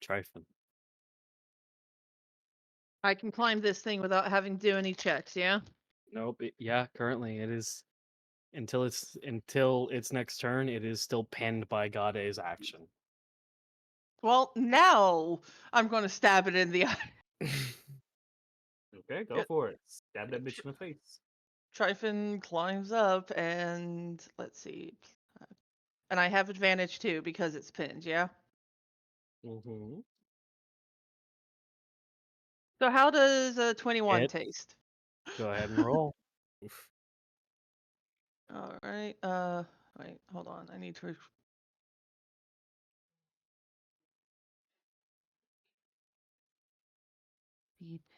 Tryphon. I can climb this thing without having to do any checks, yeah? Nope. Yeah, currently it is until its next turn. It is still pinned by Gade's action. Well, now I'm going to stab it in the eye. Okay, go Good. for it. Stab that bitch in the face. Tryphon climbs up and let's see. And I have advantage too because it's pinned, yeah? Mm-hmm. So how does a 21 Hit. taste? Go ahead and roll. Oof. All right. Wait, hold on. I need to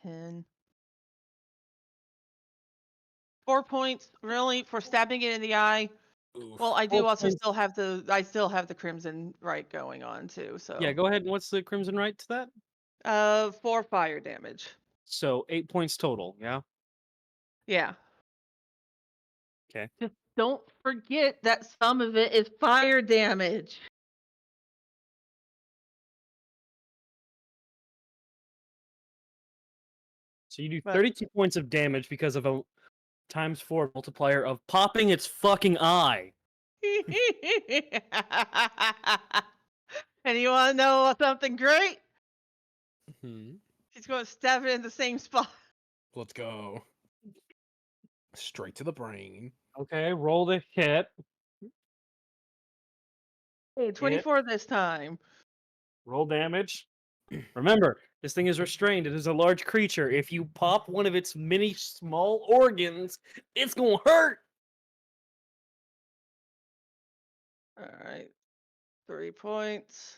D10. 4 points, really, for stabbing it in the eye. Oof. Well, I 4 do also points. still have the crimson right going on too. So Yeah, go ahead. And what's the crimson right to that? 4 fire damage. So 8 points total. Yeah. Yeah. Okay. Just don't forget that some of it is fire damage. So you do But 32 points of damage because of a times 4 multiplier of popping its fucking eye. and you want to know something great? Hmm. He's going to stab it in the same spot. Let's go. Straight to the brain. Okay, roll the hit. Hey, 24 this time. Roll damage. Remember, this thing is restrained. It is a large creature. If you pop one of its many small organs, it's gonna hurt. All right. 3 points.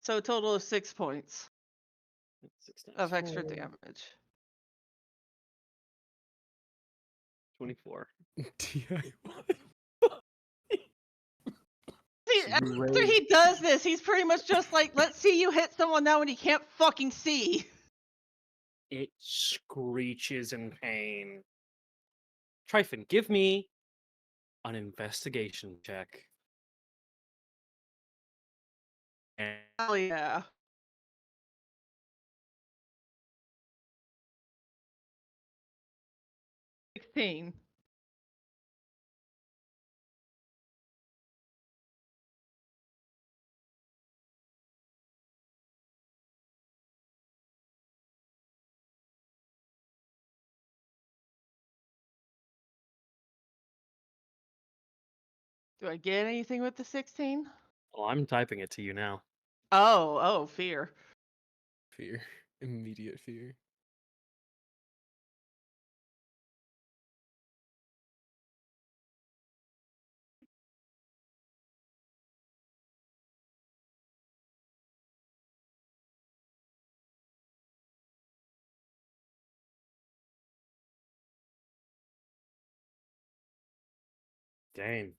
So a total of 6 points 6 times of extra 4, damage. 24. See, So you after raise. he does this, he's pretty much just like, let's see you hit someone now when he can't fucking see. It screeches in pain. Tryphon, give me an investigation check. And Hell yeah. $16. Do I get anything with the 16? oh, I'm typing it to you now. Oh, fear. Fear. Immediate fear. Dang.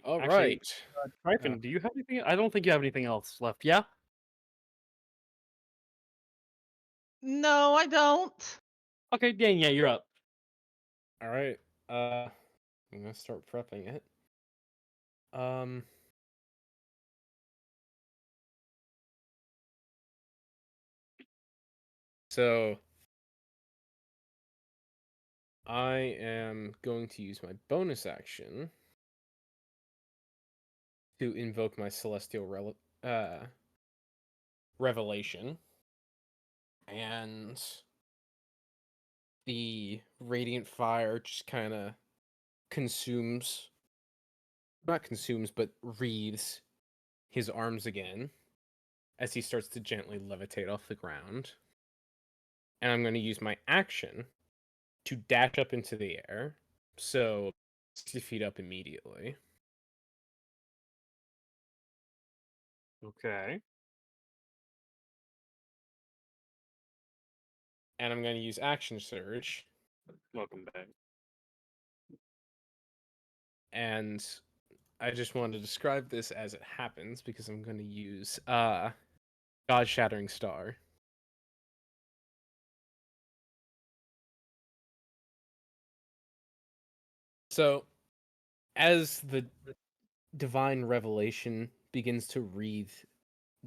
All Actually, right. Tryphon, do you have anything? I don't think you have anything else left. Yeah. No, I don't. Okay, Dane. Yeah, you're up. All right. I'm gonna start prepping it. So I am going to use my bonus action to invoke my celestial revelation, and the radiant fire just kind of consumes, not consumes, but wreathes his arms again as he starts to gently levitate off the ground. And I'm going to use my action to dash up into the air, so 60 feet up immediately. Okay. And I'm going to use action surge, Welcome back. and I just wanted to describe this as it happens because I'm going to use God Shattering Star. So, as the divine revelation begins to wreathe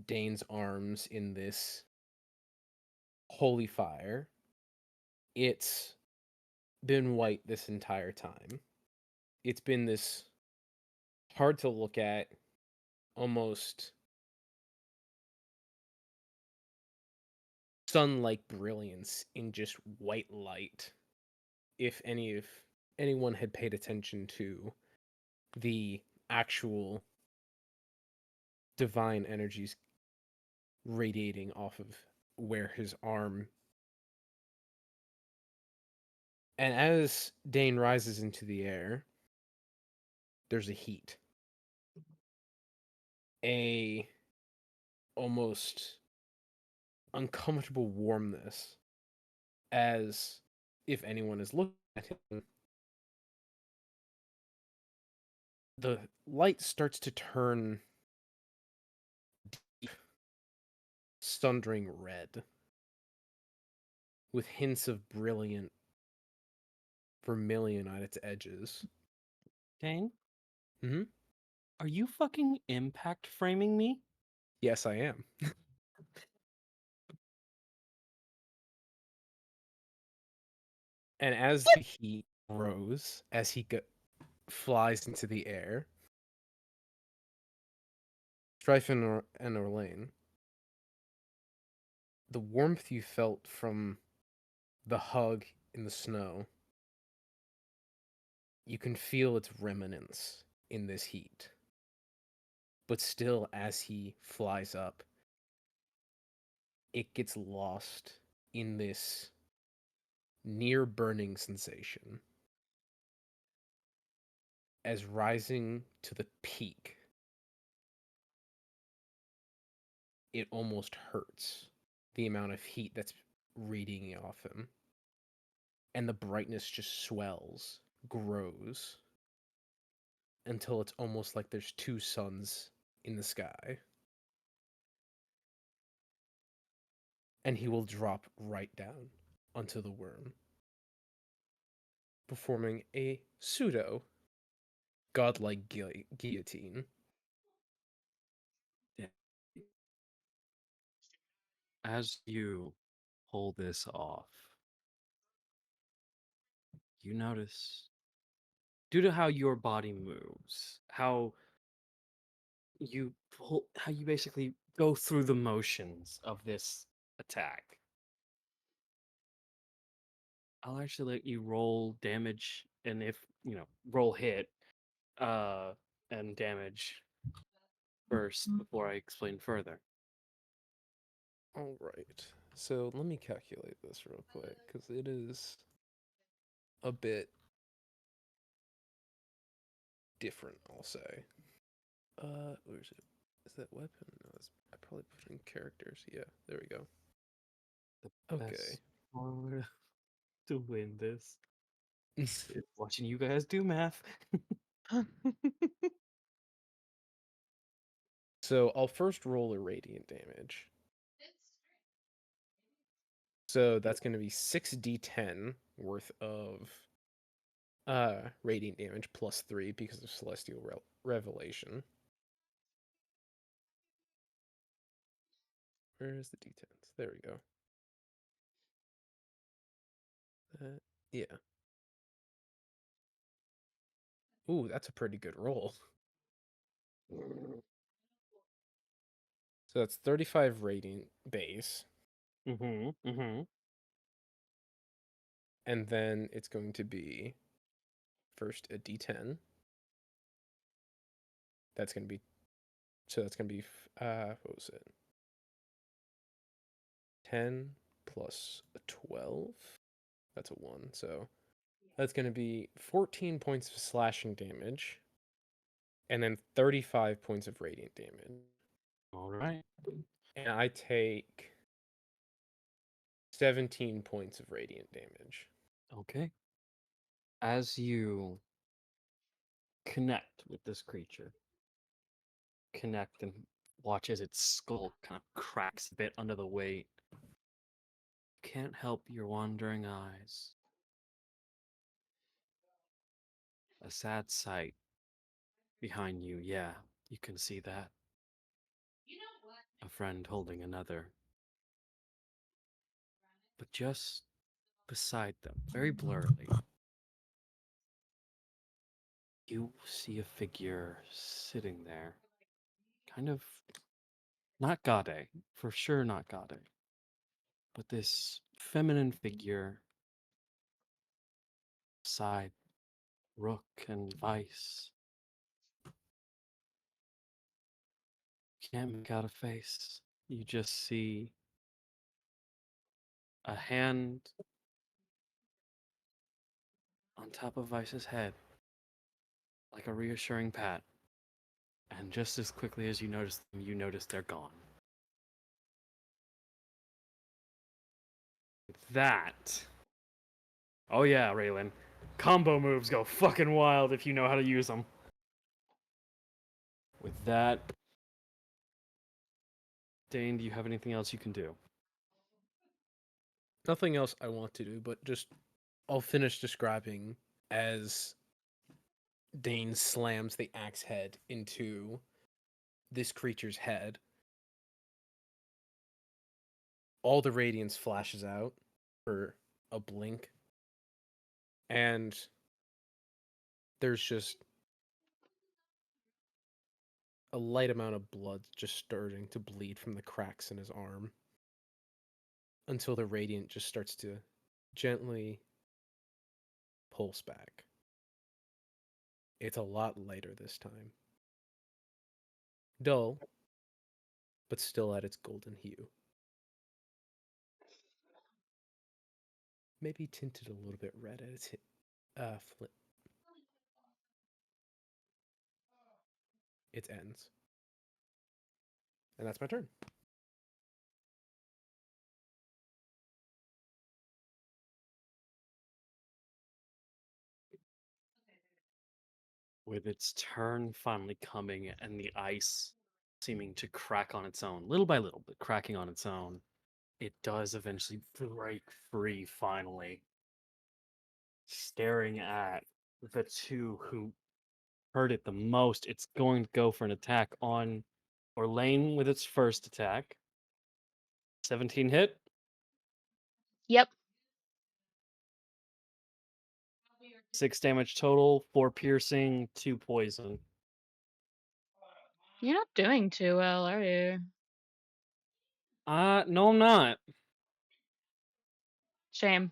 Dane's arms in this holy fire, it's been white this entire time. It's been this hard to look at, almost sun-like brilliance in just white light. If anyone had paid attention to the actual divine energies radiating off of where his arm. And as Dane rises into the air, there's a heat. A almost uncomfortable warmness, as if anyone is looking at him, the light starts to turn deep, sundering red, with hints of brilliant vermilion at its edges. Dane, Hmm. are you fucking impact framing me? Yes, I am. And as the heat grows, as he flies into the air, Tryphon and Orlain, the warmth you felt from the hug in the snow, you can feel its remnants in this heat. But still, as he flies up, it gets lost in this near burning sensation. As rising to the peak, it almost hurts the amount of heat that's radiating off him. And the brightness just swells, grows, until it's almost like there's two suns in the sky. And he will drop right down onto the worm, performing a pseudo godlike guillotine. As you pull this off, you notice, due to how your body moves, how you basically go through the motions of this attack. I'll actually let you roll damage, and if roll hit, and damage first before I explain further. All right. So let me calculate this real quick, because it is a bit different, I'll say. Where is it? Is that weapon? No, I probably put in characters. Yeah, there we go. The Okay. best way to win this is watching you guys do math. So I'll first roll a radiant damage. So that's going to be 6d10 worth of radiant damage plus 3 because of Celestial Revelation. Where's the d10s? There we go. Yeah. Ooh, that's a pretty good roll. So that's 35 radiant base. Mm-hmm. And then it's going to be first a d10. That's going to be, so that's going to be, what was it? 10 plus a 12. That's a 1. So that's going to be 14 points of slashing damage. And then 35 points of radiant damage. All right. And I take 17 points of radiant damage. Okay. As you connect with this creature, connect and watch as its skull kind of cracks a bit under the weight, can't help your wandering eyes. A sad sight behind you, yeah, you can see that. A friend holding another. But just beside them, very blurrily, you see a figure sitting there. Kind of not Gade, for sure not Gade. But this feminine figure beside Rook and Vice. Can't make out a face. You just see a hand on top of Vice's head, like a reassuring pat. And just as quickly as you notice them, you notice they're gone. That. Oh yeah, Relyn. Combo moves go fucking wild if you know how to use them. With that, Dein, do you have anything else you can do? Nothing else I want to do, but just I'll finish describing as Dein slams the axe head into this creature's head. All the radiance flashes out for a blink, and there's just a light amount of blood just starting to bleed from the cracks in his arm until the radiant just starts to gently pulse back. It's a lot lighter this time. Dull, but still at its golden hue. Maybe tinted a little bit red at its flip. It ends. And that's my turn. With its turn finally coming and the ice seeming to crack on its own, little by little, but cracking on its own, it does eventually break free finally. Staring at the two who hurt it the most, it's going to go for an attack on Orlain with its first attack. 17 hit. Yep. 6 damage total, 4 piercing, 2 poison. You're not doing too well, are you? No, I'm not. Shame.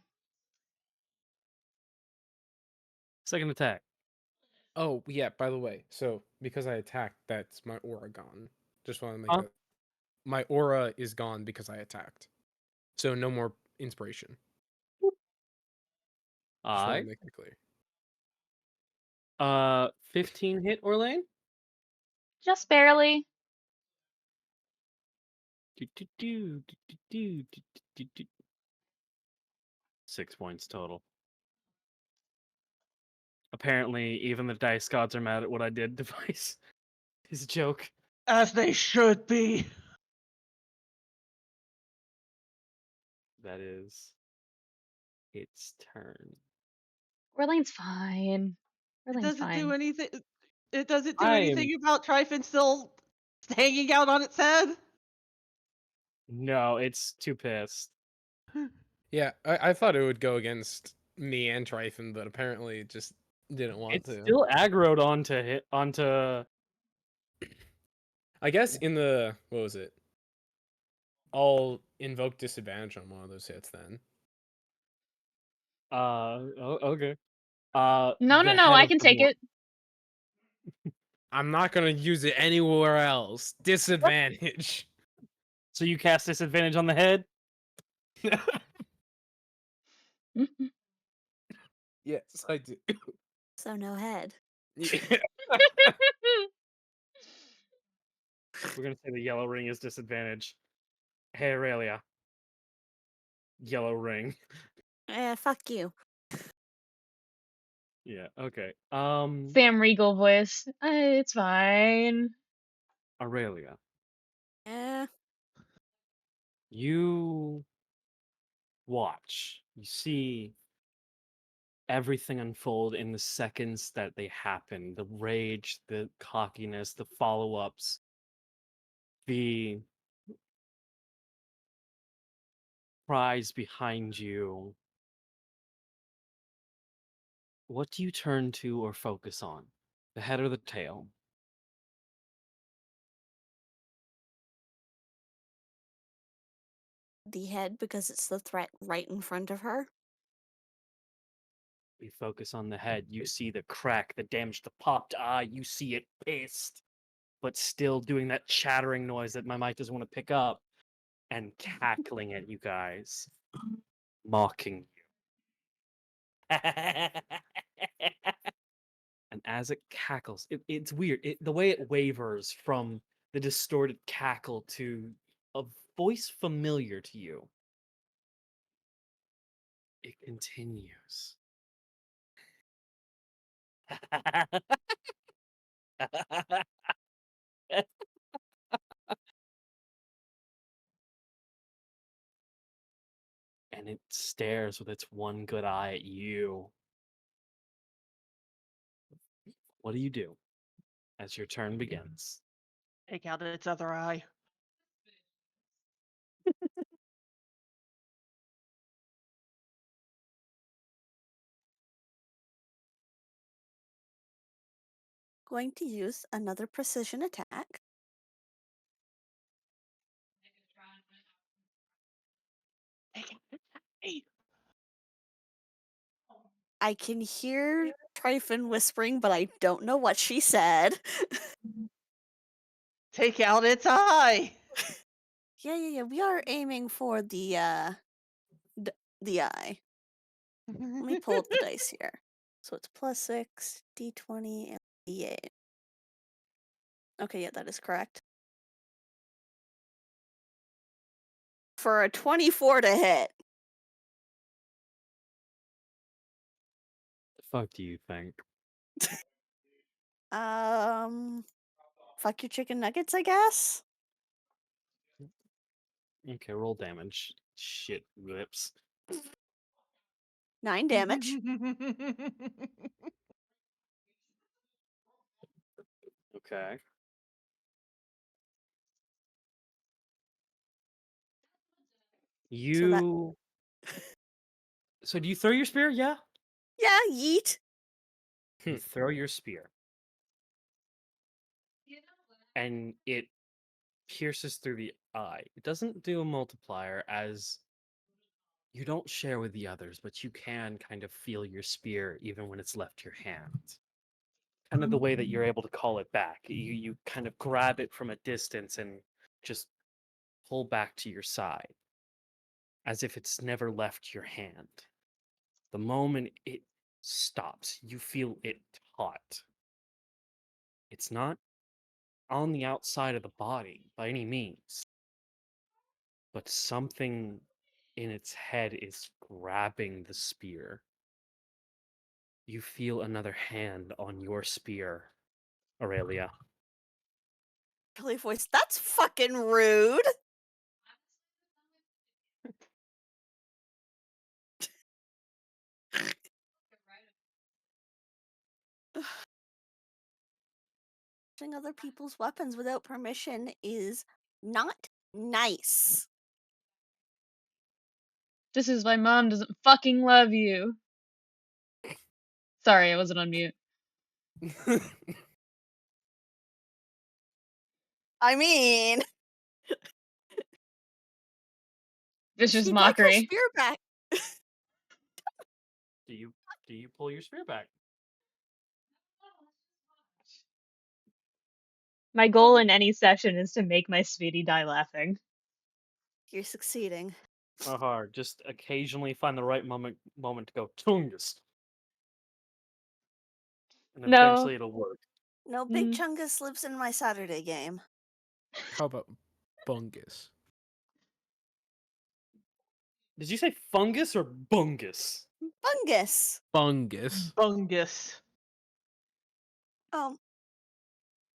Second attack. Oh, yeah, by the way, so because I attacked, that's my aura gone. Just want to make Huh? that. My aura is gone because I attacked. So no more inspiration. Just want to make it clear. 15 hit Orlain? Just barely. 6 points total. Apparently, even the dice gods are mad at what I did to Vice. It's a joke. As they should be. That is its turn. Orlain's fine. It Orlain's doesn't do fine. anything. It doesn't do I'm anything about Tryphon still hanging out on its head. no, it's too pissed. Yeah, I thought it would go against me and Tryphon, but apparently it just didn't want It's to. still aggroed onto. I guess in the what was it? I'll invoke disadvantage on one of those hits then. Okay. No, The no, head I of can the take one. it. I'm not gonna use it anywhere else. Disadvantage. So you cast disadvantage on the head. Yes, I do. So no head. Yeah. We're gonna say the yellow ring is disadvantage. Hey Aurelia. Yellow ring. Fuck you. Yeah. Okay. Sam Riegel voice. It's fine. Aurelia, Eh. you watch. You see everything unfold in the seconds that they happen. The rage, the cockiness, the follow-ups, the cries behind you. What do you turn to or focus on? The head or the tail? The head because it's the threat right in front of her. You focus on the head. You see the crack, the damage, the popped eye. You see it pissed, but still doing that chattering noise that my mic doesn't want to pick up and cackling at you guys, mocking you. And as it cackles, it's weird. The way it wavers from the distorted cackle to a voice familiar to you. It continues. And it stares with its one good eye at you. What do you do as your turn begins? Take out its other eye. Going to use another precision attack. I can hear Tryphon whispering, but I don't know what she said. Take out its eye. Yeah. We are aiming for the eye. Let me pull up the dice here. So it's +6, d20, and d8. Okay, yeah, that is correct. For a 24 to hit. The fuck do you think? Fuck your chicken nuggets, I guess. Okay, roll damage. Shit lips. 9 damage. Okay. You. So do you throw your spear? Yeah. Yeah, yeet. You throw your spear. And it pierces through the eye. It doesn't do a multiplier as you don't share with the others, but you can kind of feel your spear even when it's left your hand. Kind of the way that you're able to call it back. You kind of grab it from a distance and just pull back to your side as if it's never left your hand. The moment it stops, you feel it taut. It's not on the outside of the body by any means, but something in its head is grabbing the spear. You feel another hand on your spear, Aurelia. Really voice. That's fucking rude. Using other people's weapons without permission is not nice. This is why mom doesn't fucking love you. Sorry, I wasn't on mute. I mean, Vicious she'd like her mockery. spear back. Do you pull your spear back? My goal in any session is to make my sweetie die laughing. You're succeeding. Not hard. Just occasionally find the right moment to go Tungus. And No. eventually it'll work. No, Big Chungus lives in my Saturday game. How about Bungus? Did you say fungus or bungus? Bungus. Bungus. Bungus. Oh.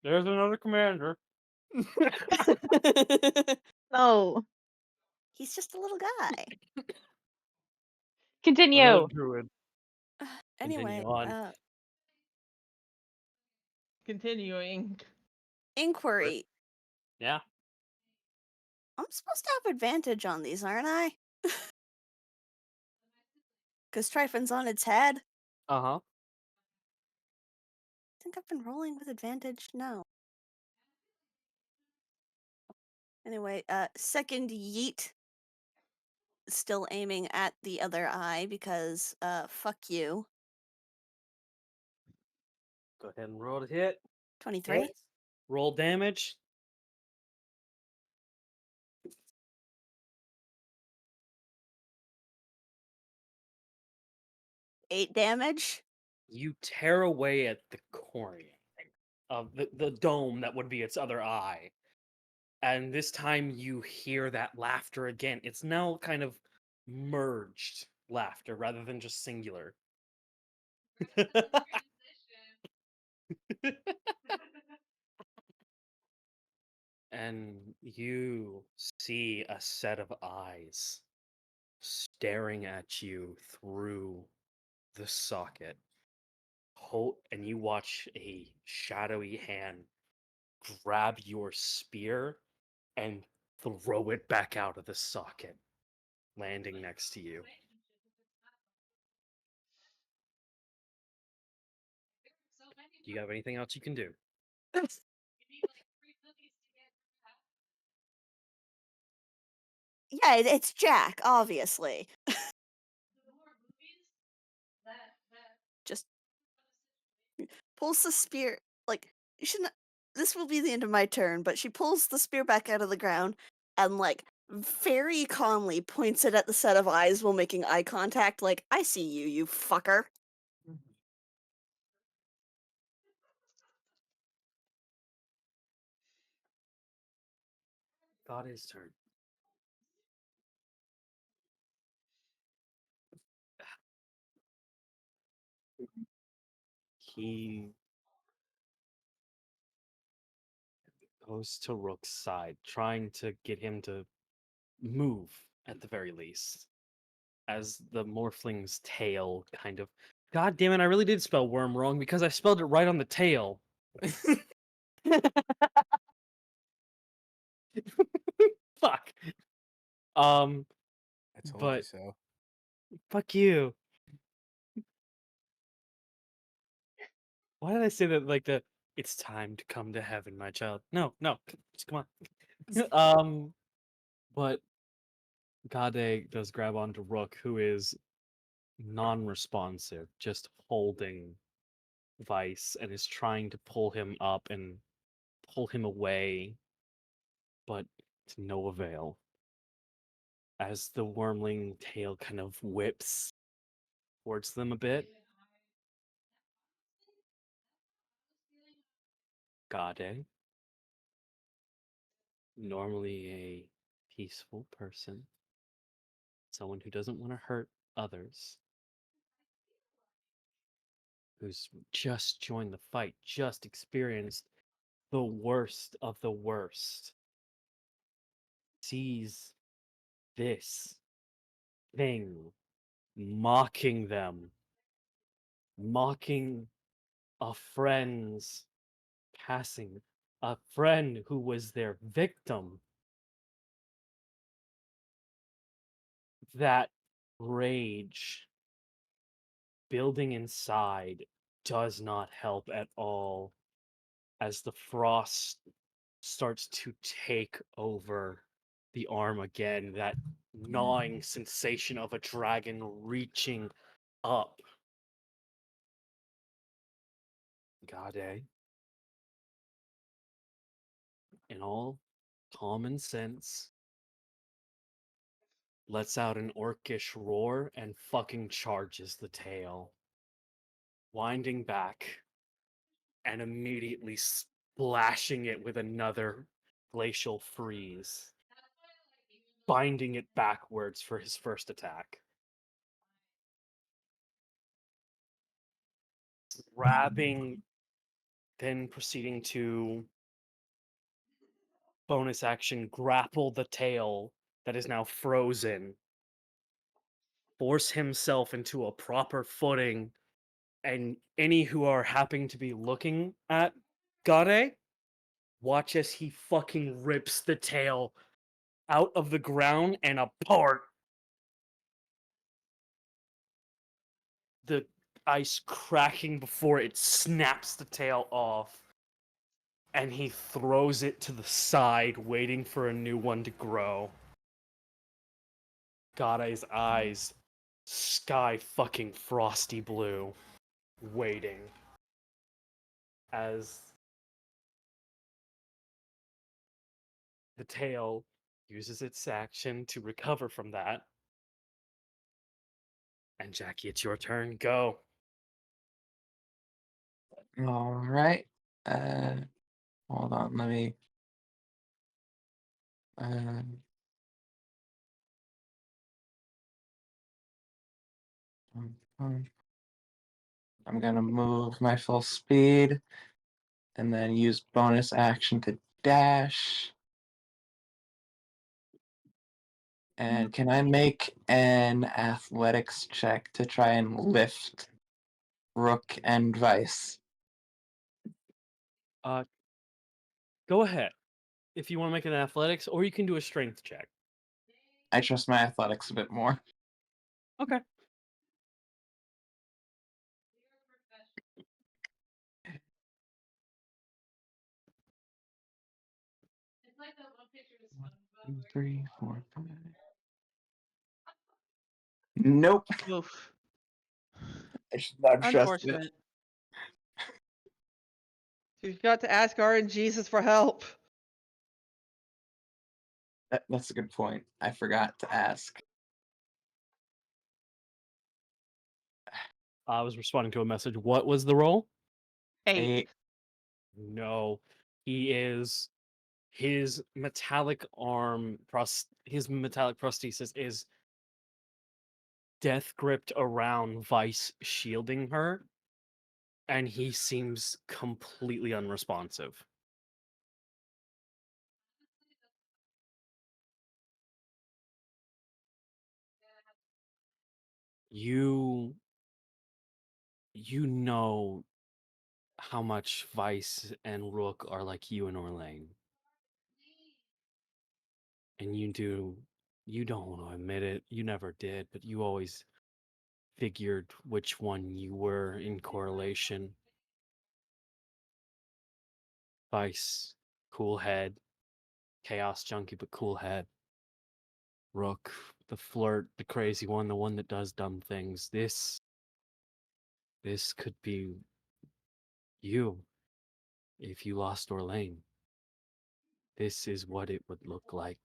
There's another commander. No. He's just a little guy. Continue. Another druid. Anyway, Continue on. Continuing. inquiry. Yeah. I'm supposed to have advantage on these, aren't I? Because Tryphon's on its head. Uh-huh. I think I've been rolling with advantage. No. Anyway, second yeet. Still aiming at the other eye because, fuck you. Go ahead and roll to hit. 23. Hit. Roll damage. Eight damage. You tear away at the cornea of the dome that would be its other eye. And this time you hear that laughter again. It's now kind of merged laughter rather than just singular. And you see a set of eyes staring at you through the socket. And you watch a shadowy hand grab your spear and throw it back out of the socket, landing next to you. Do you have anything else you can do? Yeah, it's Jack, obviously. Just pulls the spear. Like, you shouldn't. This will be the end of my turn, but she pulls the spear back out of the ground and, like, very calmly points it at the set of eyes while making eye contact. Like, I see you, you fucker. Got his turn. He goes to Rook's side, trying to get him to move at the very least. As the morphling's tail kind of. God damn it, I really did spell worm wrong because I spelled it right on the tail. Fuck. I told But you so. fuck you. Why did I say that like the it's time to come to heaven, my child? No, just come on. But Gade does grab onto Rook, who is non-responsive, just holding Vice and is trying to pull him up and pull him away, but to no avail. As the wormling tail kind of whips towards them a bit. Gade, normally a peaceful person, someone who doesn't want to hurt others, who's just joined the fight, just experienced the worst of the worst sees this thing mocking them, mocking a friend's passing, a friend who was their victim. That rage building inside does not help at all as the frost starts to take over the arm again, that gnawing sensation of a dragon reaching up. Gade, in all common sense, lets out an orcish roar and fucking charges the tail, winding back and immediately splashing it with another glacial freeze, binding it backwards for his first attack. Grabbing, then proceeding to bonus action grapple the tail that is now frozen, force himself into a proper footing, and any who are happening to be looking at Gade, watch as he fucking rips the tail out of the ground and apart. The ice cracking before it snaps the tail off, and he throws it to the side, waiting for a new one to grow. Gade's eyes, sky fucking frosty blue, waiting as the tail uses its action to recover from that. And Jackie, it's your turn. Go. All right. Hold on. Let me. I'm gonna move my full speed, and then use bonus action to dash. And can I make an athletics check to try and lift Rook and Vice? Go ahead. If you want to make an athletics, or you can do a strength check. I trust my athletics a bit more. Okay. One, 2, 3, 4, 5. Nope. Oof. I should not trust it. Unfortunate. You've got to ask RNGesus for help. That's a good point. I forgot to ask. I was responding to a message. What was the roll? 8. No. He is his metallic arm his metallic prosthesis is death gripped around Vice shielding her, and he seems completely unresponsive. You know how much Vice and Rook are like you and Orlain. And you don't want to admit it, you never did, but you always figured which one you were in correlation. Vice, cool head. Chaos junkie, but cool head. Rook, the flirt, the crazy one, the one that does dumb things. This could be you if you lost Orlain. This is what it would look like.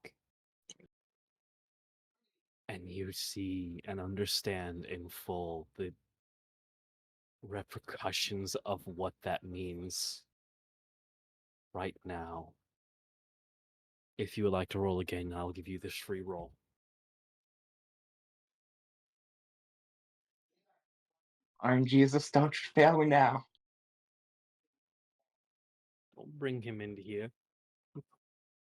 And you see and understand in full the repercussions of what that means right now. If you would like to roll again, I'll give you this free roll. I'm Jesus, don't fail me now. Don't bring him into here.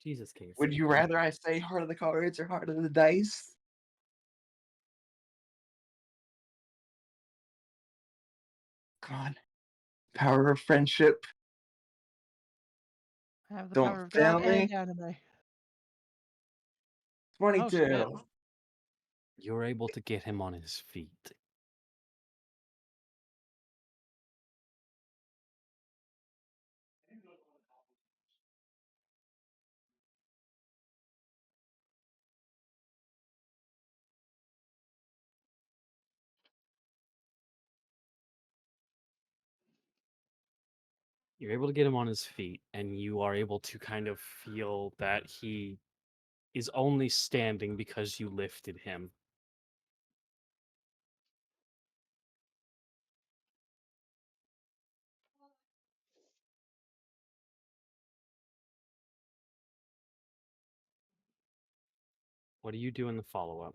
Jesus, Casey. Would you rather I say heart of the cards or heart of the dice? Come on. Power of friendship. I have the Don't power of fail God and me. anime. 22. shit. You're able to get him on his feet. You're able to get him on his feet, and you are able to kind of feel that he is only standing because you lifted him. What do you do in the follow-up?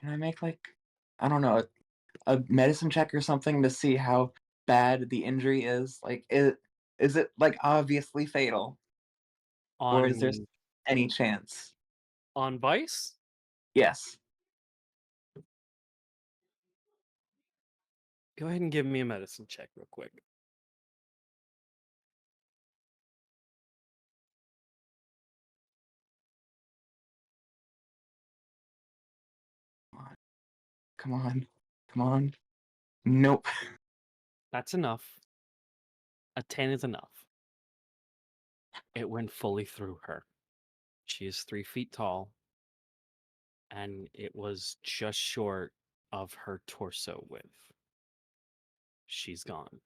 Can I make like, I don't know, a medicine check or something to see how bad the injury is? Like, is it like obviously fatal, or is there On any chance? Vice? Yes. Go ahead and give me a medicine check real quick. Come on. Come on. Nope. That's enough. A 10 is enough. It went fully through her. She is 3 feet tall, and it was just short of her torso width. She's gone.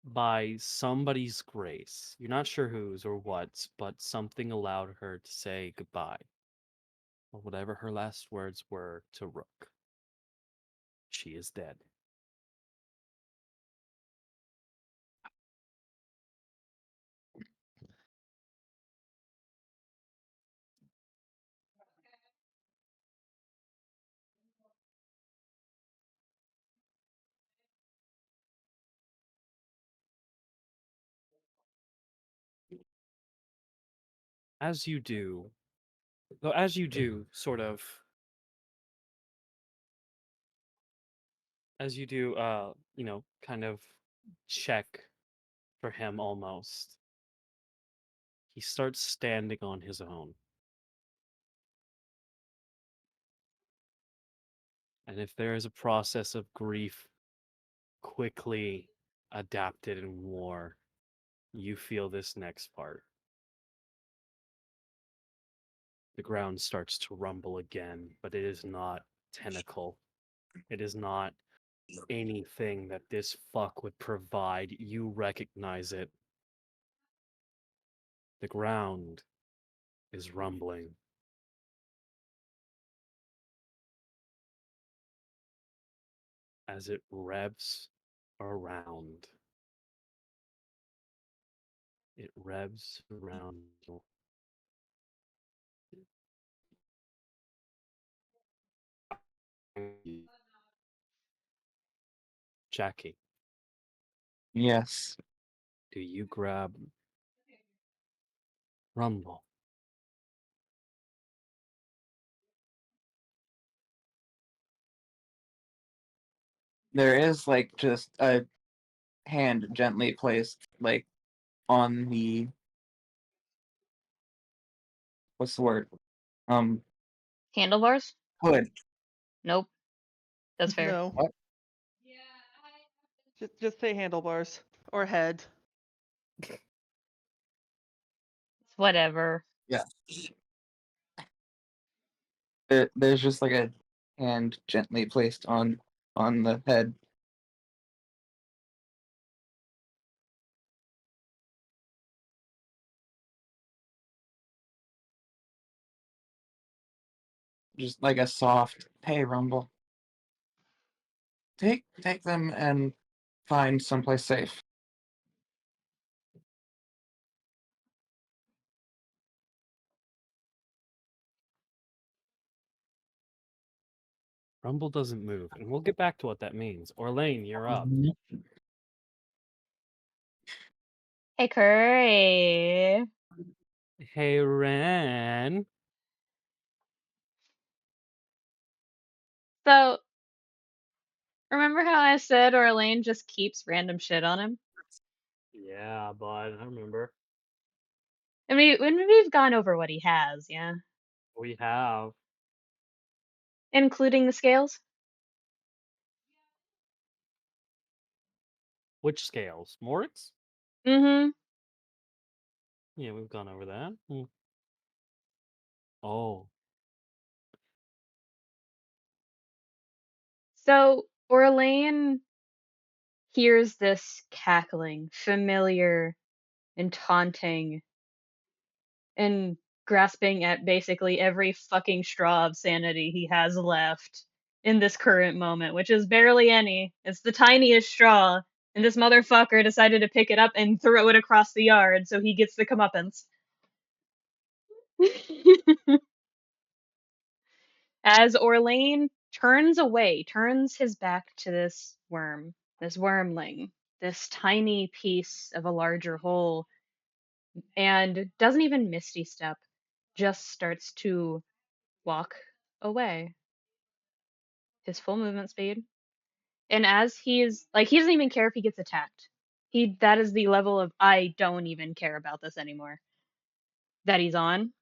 By somebody's grace, you're not sure whose or what's, but something allowed her to say goodbye, or whatever her last words were to Rook. She is dead. As you do, sort of, as you do, kind of check for him almost, he starts standing on his own. And if there is a process of grief quickly adapted in war, you feel this next part. The ground starts to rumble again, but it is not tentacle. It is not anything that this fuck would provide. You recognize it. The ground is rumbling. As it revs around. It revs around. Jackie, Yes. do you grab Rumble? There is like just a hand gently placed like on the, what's the word? Handlebars? Hood. Nope. That's fair. No. What? Just say handlebars or head. It's whatever. Yeah. There's just like a hand gently placed on the head. Just like a soft, hey Rumble. Take them and find someplace safe. Rumble doesn't move, and we'll get back to what that means. Orlain, you're up. Hey, Kuri. Hey, Ren. So, remember how I said Orlain just keeps random shit on him? Yeah, bud, I remember. I mean, when we've gone over what he has, yeah? We have. Including the scales? Which scales? Moritz? Mm-hmm. Yeah, we've gone over that. Oh. So, Orlain hears this cackling, familiar and taunting, and grasping at basically every fucking straw of sanity he has left in this current moment, which is barely any. It's the tiniest straw, and this motherfucker decided to pick it up and throw it across the yard so he gets the comeuppance. As Orlain turns away, turns his back to this worm, this wormling, this tiny piece of a larger whole, and doesn't even misty step, just starts to walk away. His full movement speed. And as he's like, he doesn't even care if he gets attacked. That is the level of I don't even care about this anymore that he's on.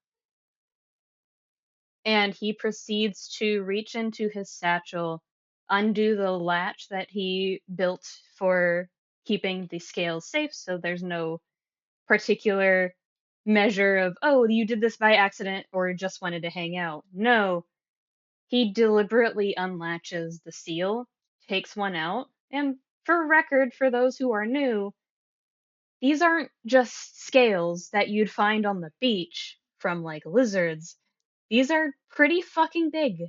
And he proceeds to reach into his satchel, undo the latch that he built for keeping the scales safe, so there's no particular measure of, oh, you did this by accident or just wanted to hang out. No, he deliberately unlatches the seal, takes one out, and for record, for those who are new, these aren't just scales that you'd find on the beach from like lizards. These are pretty fucking big.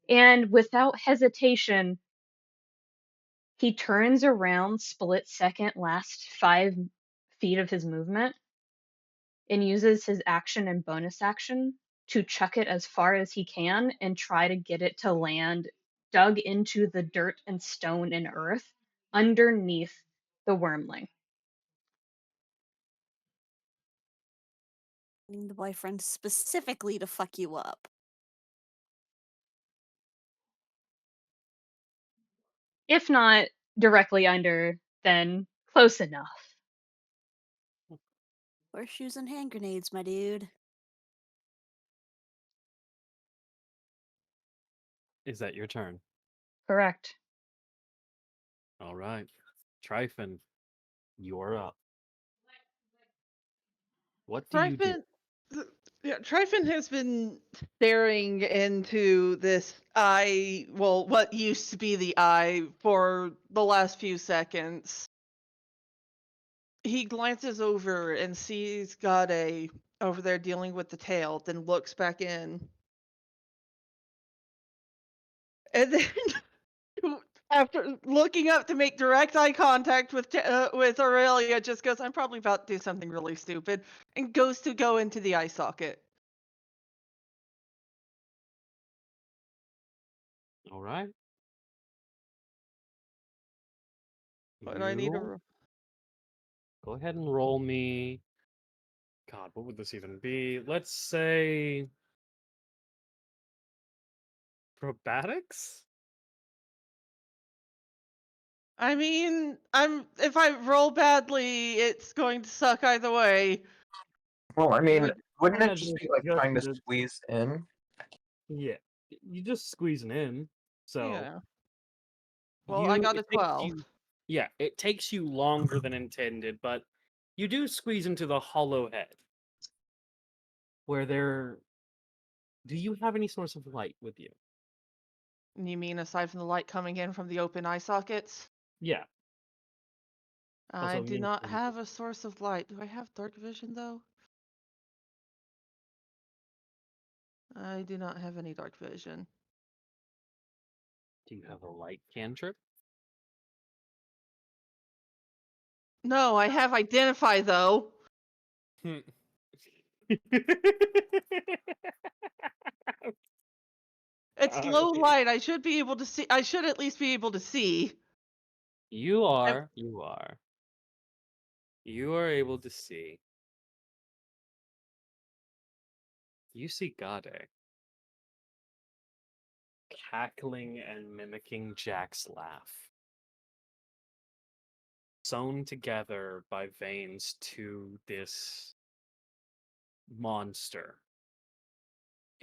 And without hesitation, he turns around split second last 5 feet of his movement and uses his action and bonus action to chuck it as far as he can and try to get it to land dug into the dirt and stone and earth underneath the wormling. The boyfriend specifically to fuck you up. If not directly under, then close enough. Horseshoes and hand grenades, my dude. Is that your turn? Correct. All right. Tryphon, you're up. What do you do? Tryphon has been staring into this eye, well, what used to be the eye, for the last few seconds. He glances over and sees Gade over there dealing with the tail, then looks back in. And then, after looking up to make direct eye contact with Aurelia, just goes, I'm probably about to do something really stupid, and goes to go into the eye socket. All right. What do I need You to... go ahead and roll me. God, what would this even be? Let's say acrobatics? I mean, if I roll badly, it's going to suck either way. Well, I mean, Like, wouldn't go it ahead just and be like trying to adjust it. squeeze in? Yeah. You just squeezing in. So Yeah. Well, I got a it takes 12. you, yeah, it takes you longer than intended, but you do squeeze into the hollow head. Where there do you have any source of light with you? You mean aside from the light coming in from the open eye sockets? Yeah. I Also do means not have a source of light. Do I have dark vision, though? I do not have any dark vision. do you have a light cantrip? No, I have identify, though. It's low Alright. light. I should be able to see. I should at least be able to see. You are able to see. You see Gade cackling and mimicking Jack's laugh, sewn together by veins to this monster.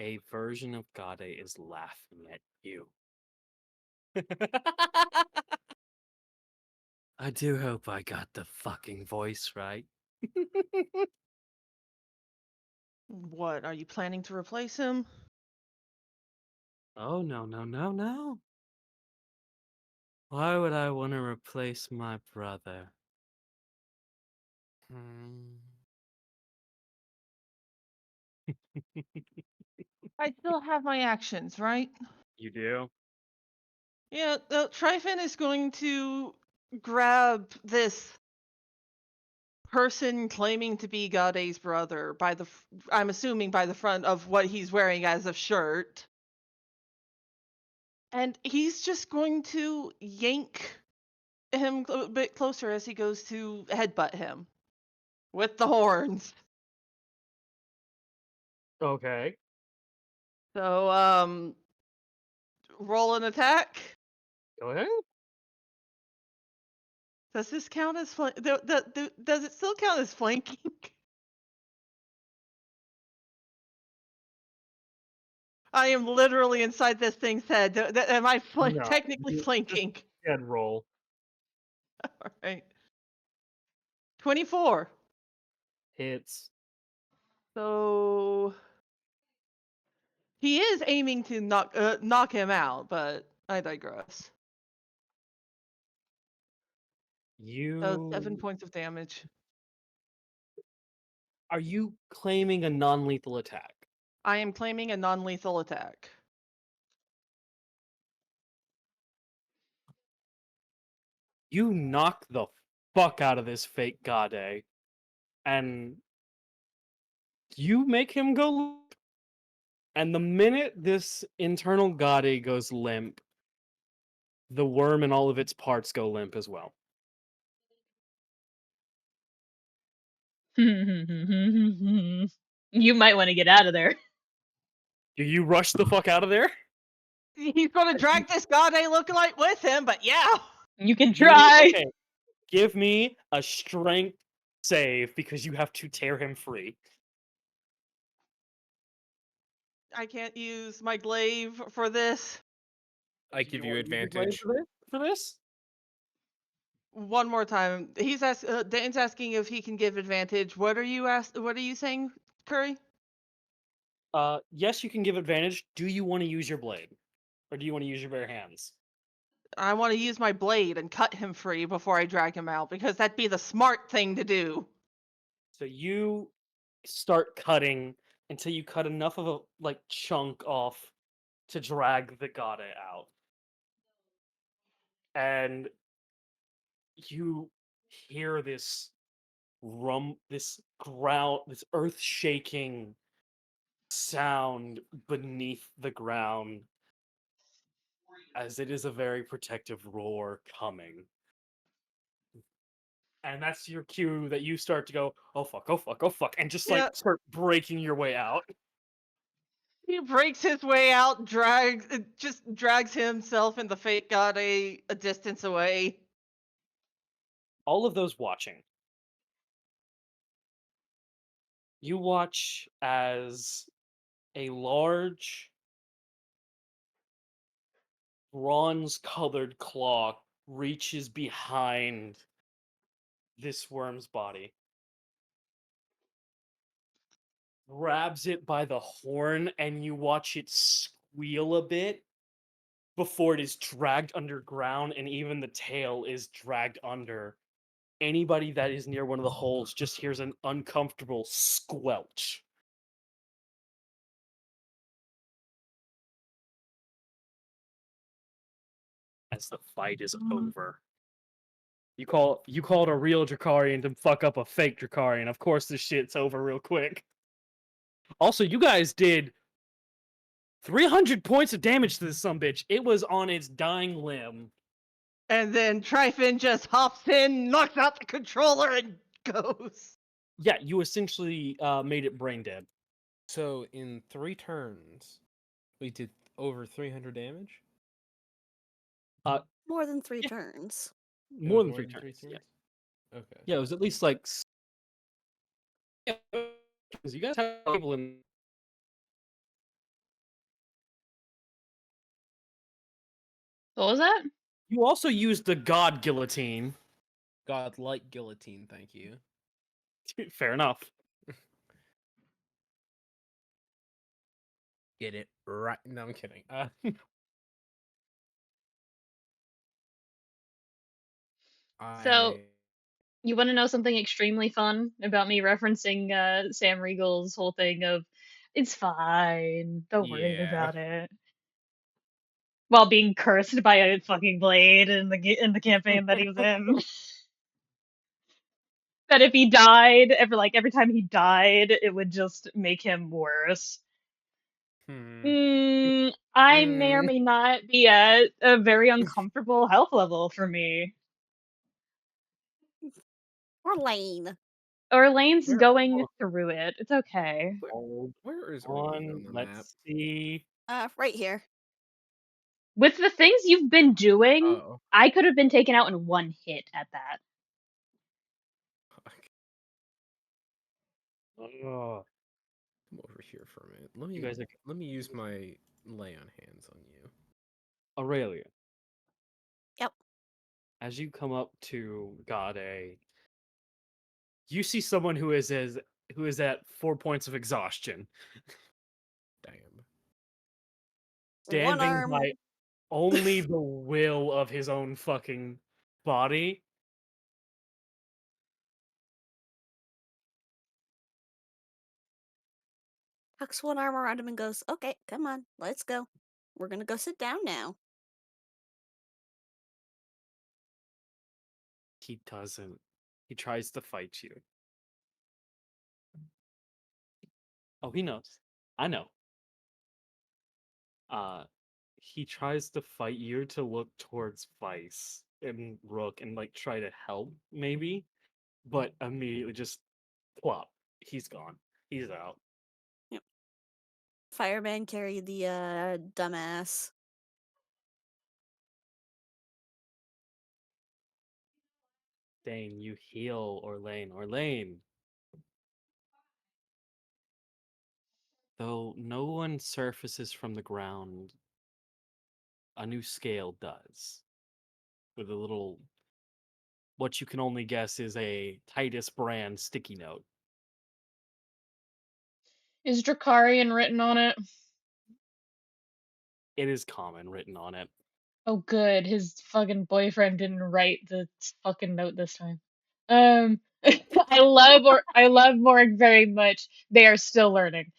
A version of Gade is laughing at you. I do hope I got the fucking voice right. What, are you planning to replace him? Oh, no, no, no, no. Why would I want to replace my brother? Hmm. I still have my actions, right? You do? Yeah, Tryphon is going to grab this person claiming to be Gade's brother by I'm assuming by the front of what he's wearing as a shirt. And he's just going to yank him a bit closer as he goes to headbutt him with the horns. Okay. So, roll an attack. Go ahead. Does this count as does it still count as flanking? I am literally inside this thing's head. Am I No, technically just flanking? head roll. All right. 24. Hits. So he is aiming to knock him out, but I digress. So 7 You points of damage. are you claiming a non-lethal attack? I am claiming a non-lethal attack. You knock the fuck out of this fake Gade, and you make him go limp. And the minute this internal Gade goes limp, the worm and all of its parts go limp as well. You might want to get out of there. Do you rush the fuck out of there? He's gonna drag this Gade lookalike with him, but yeah. You can try. Okay. Give me a strength save because you have to tear him free. I can't use my glaive for this. I give you wanna use your blade advantage. for this? One more time. Dane's asking if he can give advantage. What are you saying, Kuri? Yes, you can give advantage. Do you want to use your blade? Or do you want to use your bare hands? I want to use my blade and cut him free before I drag him out because that'd be the smart thing to do. So you start cutting until you cut enough of a chunk off to drag the Gade out. And you hear this this growl, this earth shaking sound beneath the ground as it is a very protective roar coming. And that's your cue that you start to go, oh fuck, oh fuck, oh fuck, and just Yeah. start breaking your way out. He breaks his way out, just drags himself and the fake Gade a distance away. All of those watching, you watch as a large bronze colored claw reaches behind this worm's body, grabs it by the horn, and you watch it squeal a bit before it is dragged underground, and even the tail is dragged under. Anybody that is near one of the holes just hears an uncomfortable squelch. As the fight is over. You called a real Drakarian to fuck up a fake Drakarian. Of course this shit's over real quick. Also, you guys did 300 points of damage to this sumbitch. It was on its dying limb. And then Tryphon just hops in, knocks out the controller, and goes. Yeah, you essentially made it brain dead. So in 3 turns, we did over 300 damage. More than 3 Yeah. turns. It More was than 3 turns. Yeah. Okay. Yeah, it was at least like. Yeah, you guys have people in. What was that? You also used the god guillotine. Godlike guillotine, thank you. Fair enough. Get it right. No, I'm kidding. So, I you want to know something extremely fun about me referencing Sam Riegel's whole thing of, it's fine, don't worry Yeah. about it. While being cursed by a fucking blade in the campaign that he was in. That if he died, every time he died, it would just make him worse. I may or may not be at a very uncomfortable health level for me. Orlain. Orlain's Where- going through it. It's okay. Hold Where is Orlain on the map? let's see. Right here. With the things you've been doing, Oh. I could have been taken out in one hit at that. Oh, Come over here for a minute. Let me you guys are let me use my lay on hands on you. Aurelia. Yep. As you come up to God A, you see someone who is at 4 points of exhaustion, Damn. One standing arm. by only the will of his own fucking body. Tucks one arm around him and goes, "Okay, come on, let's go. We're gonna go sit down now." He doesn't. He tries to fight you. Oh, he knows. I know. He tries to fight you to look towards Vice and Rook and like try to help, maybe, but immediately just plop. He's gone. He's out. Yep. Fireman carried the dumbass. Dane, you heal Orlain. Orlain. Though no one surfaces from the ground, a new scale does. With a little, what you can only guess is a Titus brand sticky note. Is Drakarian written on it? It is common written on it. Oh, good. His fucking boyfriend didn't write the fucking note this time. I love Morg very much. They are still learning.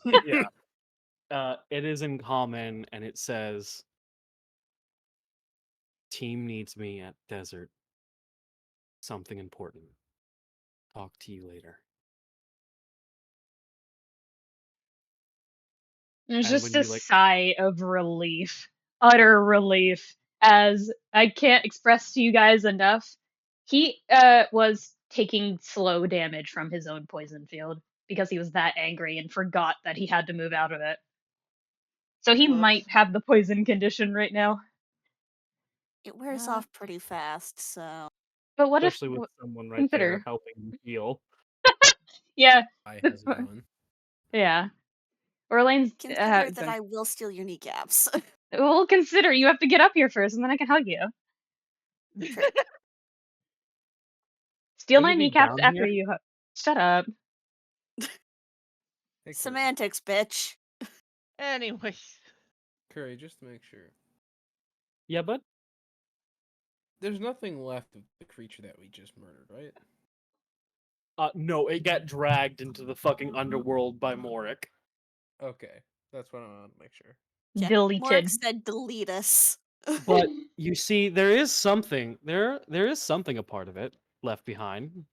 Yeah. It is in common, and it says, "Team needs me at desert. Something important. Talk to you later." There's And just when a you like, sigh of relief, utter relief, as I can't express to you guys enough. He was taking slow damage from his own poison field because he was that angry and forgot that he had to move out of it. So he Whoops. might have the poison condition right now. It wears Yeah. off pretty fast, so. But what especially if with someone right consider? there helping you heal. Yeah, I has gone. yeah. Orlain's Consider that I will steal your kneecaps. well, consider you have to get up here first, and then I can hug you. True. Steal Will my you be kneecaps down after here? you hug. Shut up. Hey, Kuri. Semantics, bitch. Anyways. Kuri, just to make sure. Yeah, but There's nothing left of the creature that we just murdered, right? no, it got dragged into the fucking underworld by Morik. Okay. That's what I wanted to make sure. Yeah. Deleted. Mork said delete us. But you see, there is something. There is something a part of it left behind.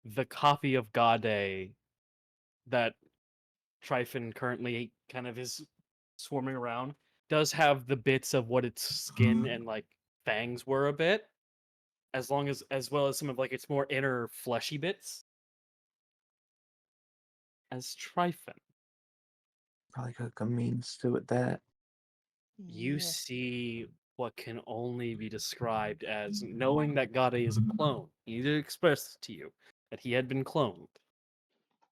The copy of Gade that Tryphon currently kind of is swarming around, does have the bits of what its skin and like fangs were a bit, as well as some of like its more inner fleshy bits. As Tryphon, Probably could come means to it that. you Yeah. see what can only be described as knowing that Gade is a clone. He did express to you that he had been cloned.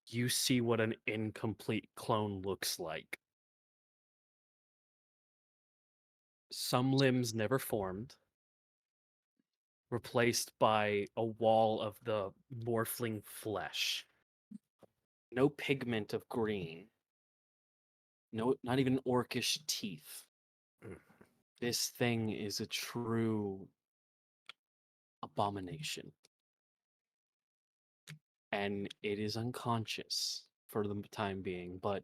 You see what an incomplete clone looks like. Some limbs never formed, replaced by a wall of the morphling flesh. No pigment of green. No, not even orcish teeth. This thing is a true abomination. And it is unconscious for the time being, but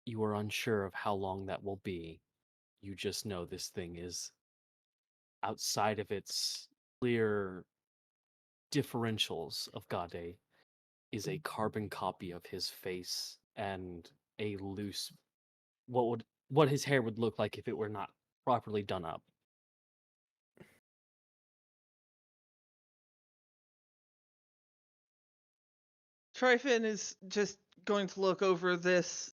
you are unsure of how long that will be. You just know this thing is outside of its clear differentials of Gade is a carbon copy of his face and a loose what his hair would look like if it were not properly done up. Tryphon is just going to look over this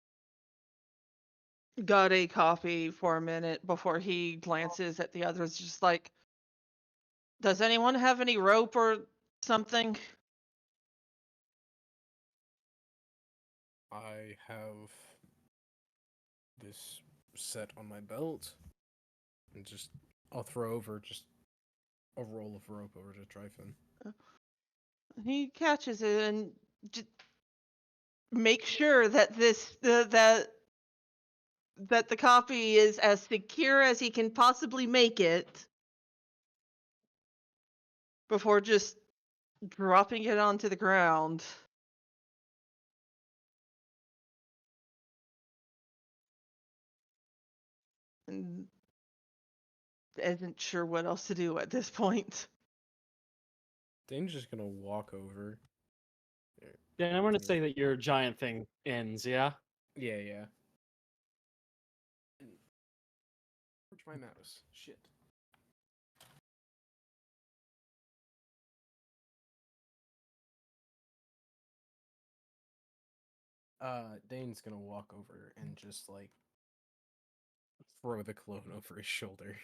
Gade copy for a minute before he glances at the others, just like, does anyone have any rope or something? I have this set on my belt, and I'll throw over just a roll of rope over to Tryphon. He catches it and just make sure that that the copy is as secure as he can possibly make it before just dropping it onto the ground. And isn't sure what else to do at this point. Dane's just gonna walk over. Yeah, and I'm gonna say that your giant thing ends, yeah? Yeah. Where's my mouse? Shit. Dane's gonna walk over and just like throw the clone over his shoulder.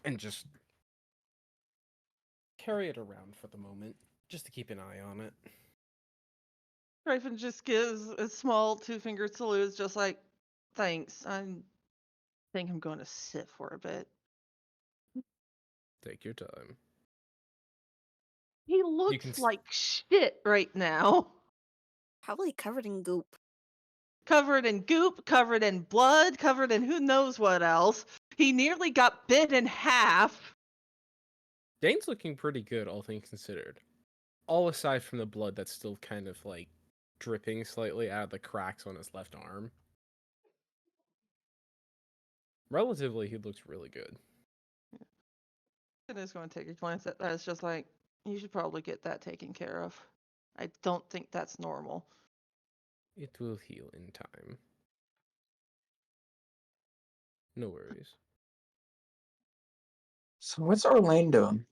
And just carry it around for the moment, just to keep an eye on it. Raven just gives a small two-finger salute, just like, thanks. I think I'm going to sit for a bit. Take your time. He looks can like shit right now. Probably covered in goop. Covered in goop, covered in blood, covered in who knows what else. He nearly got bit in half. Dane's looking pretty good, all things considered. All aside from the blood that's still kind of like dripping slightly out of the cracks on his left arm. Relatively, he looks really good. I'm just going to take a glance at that. It's just like, you should probably get that taken care of. I don't think that's normal. It will heal in time. No worries. So what's Orlain doing?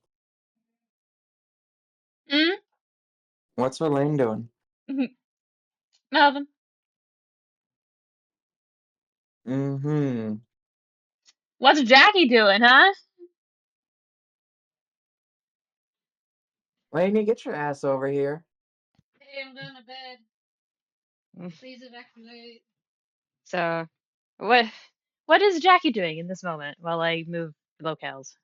Mm? What's Orlain doing? Melvin. Mm-hmm. What's Jackie doing, huh? Lainey, get your ass over here. Hey, I'm going to bed. Please evacuate. So, what is Jackie doing in this moment while I move locales?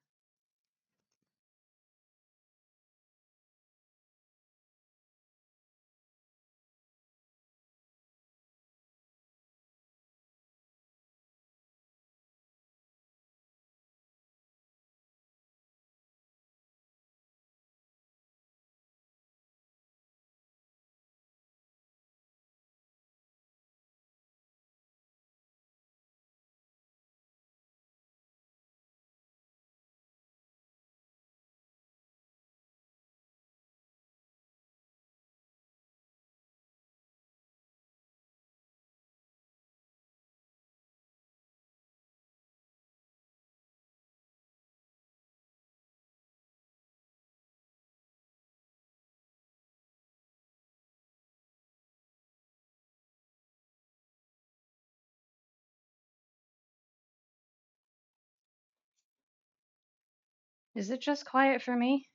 Is it just quiet for me?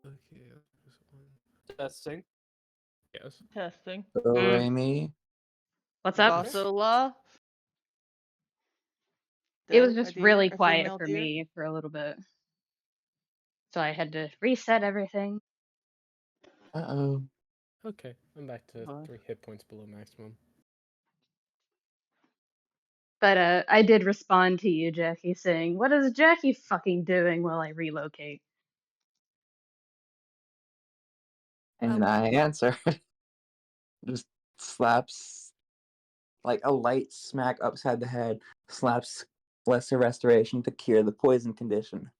Okay, this one. Testing. Yes. Testing. Do-re-mi. What's up? Basula. It was Do, a just deer, really a quiet female for deer. me for a little bit. So I had to reset everything. Uh-oh. Okay, I'm back to Alright. 3 hit points below maximum. But I did respond to you, Jackie, saying, "What is Jackie fucking doing while I relocate?" And I answer. Just slaps, like a light smack upside the head, slaps Lesser Restoration to cure the poison condition.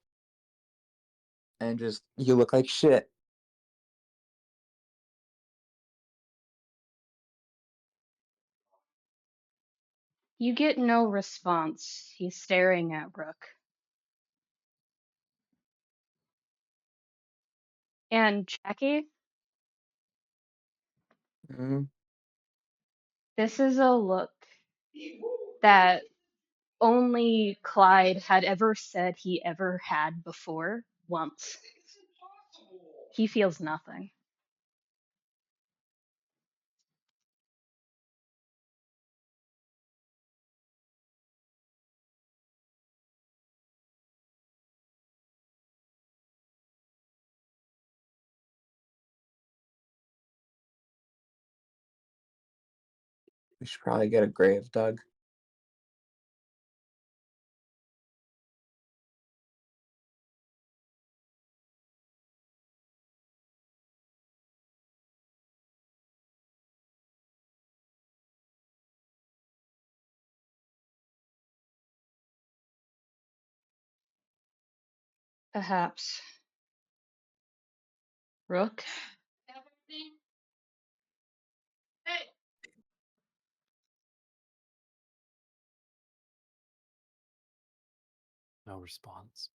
And just, you look like shit. You get no response. He's staring at Rook. And Jackie, Mm. this is a look that only Clyde had ever said he ever had before once. He feels nothing. We should probably get a grave dug. Perhaps. Rook? No response.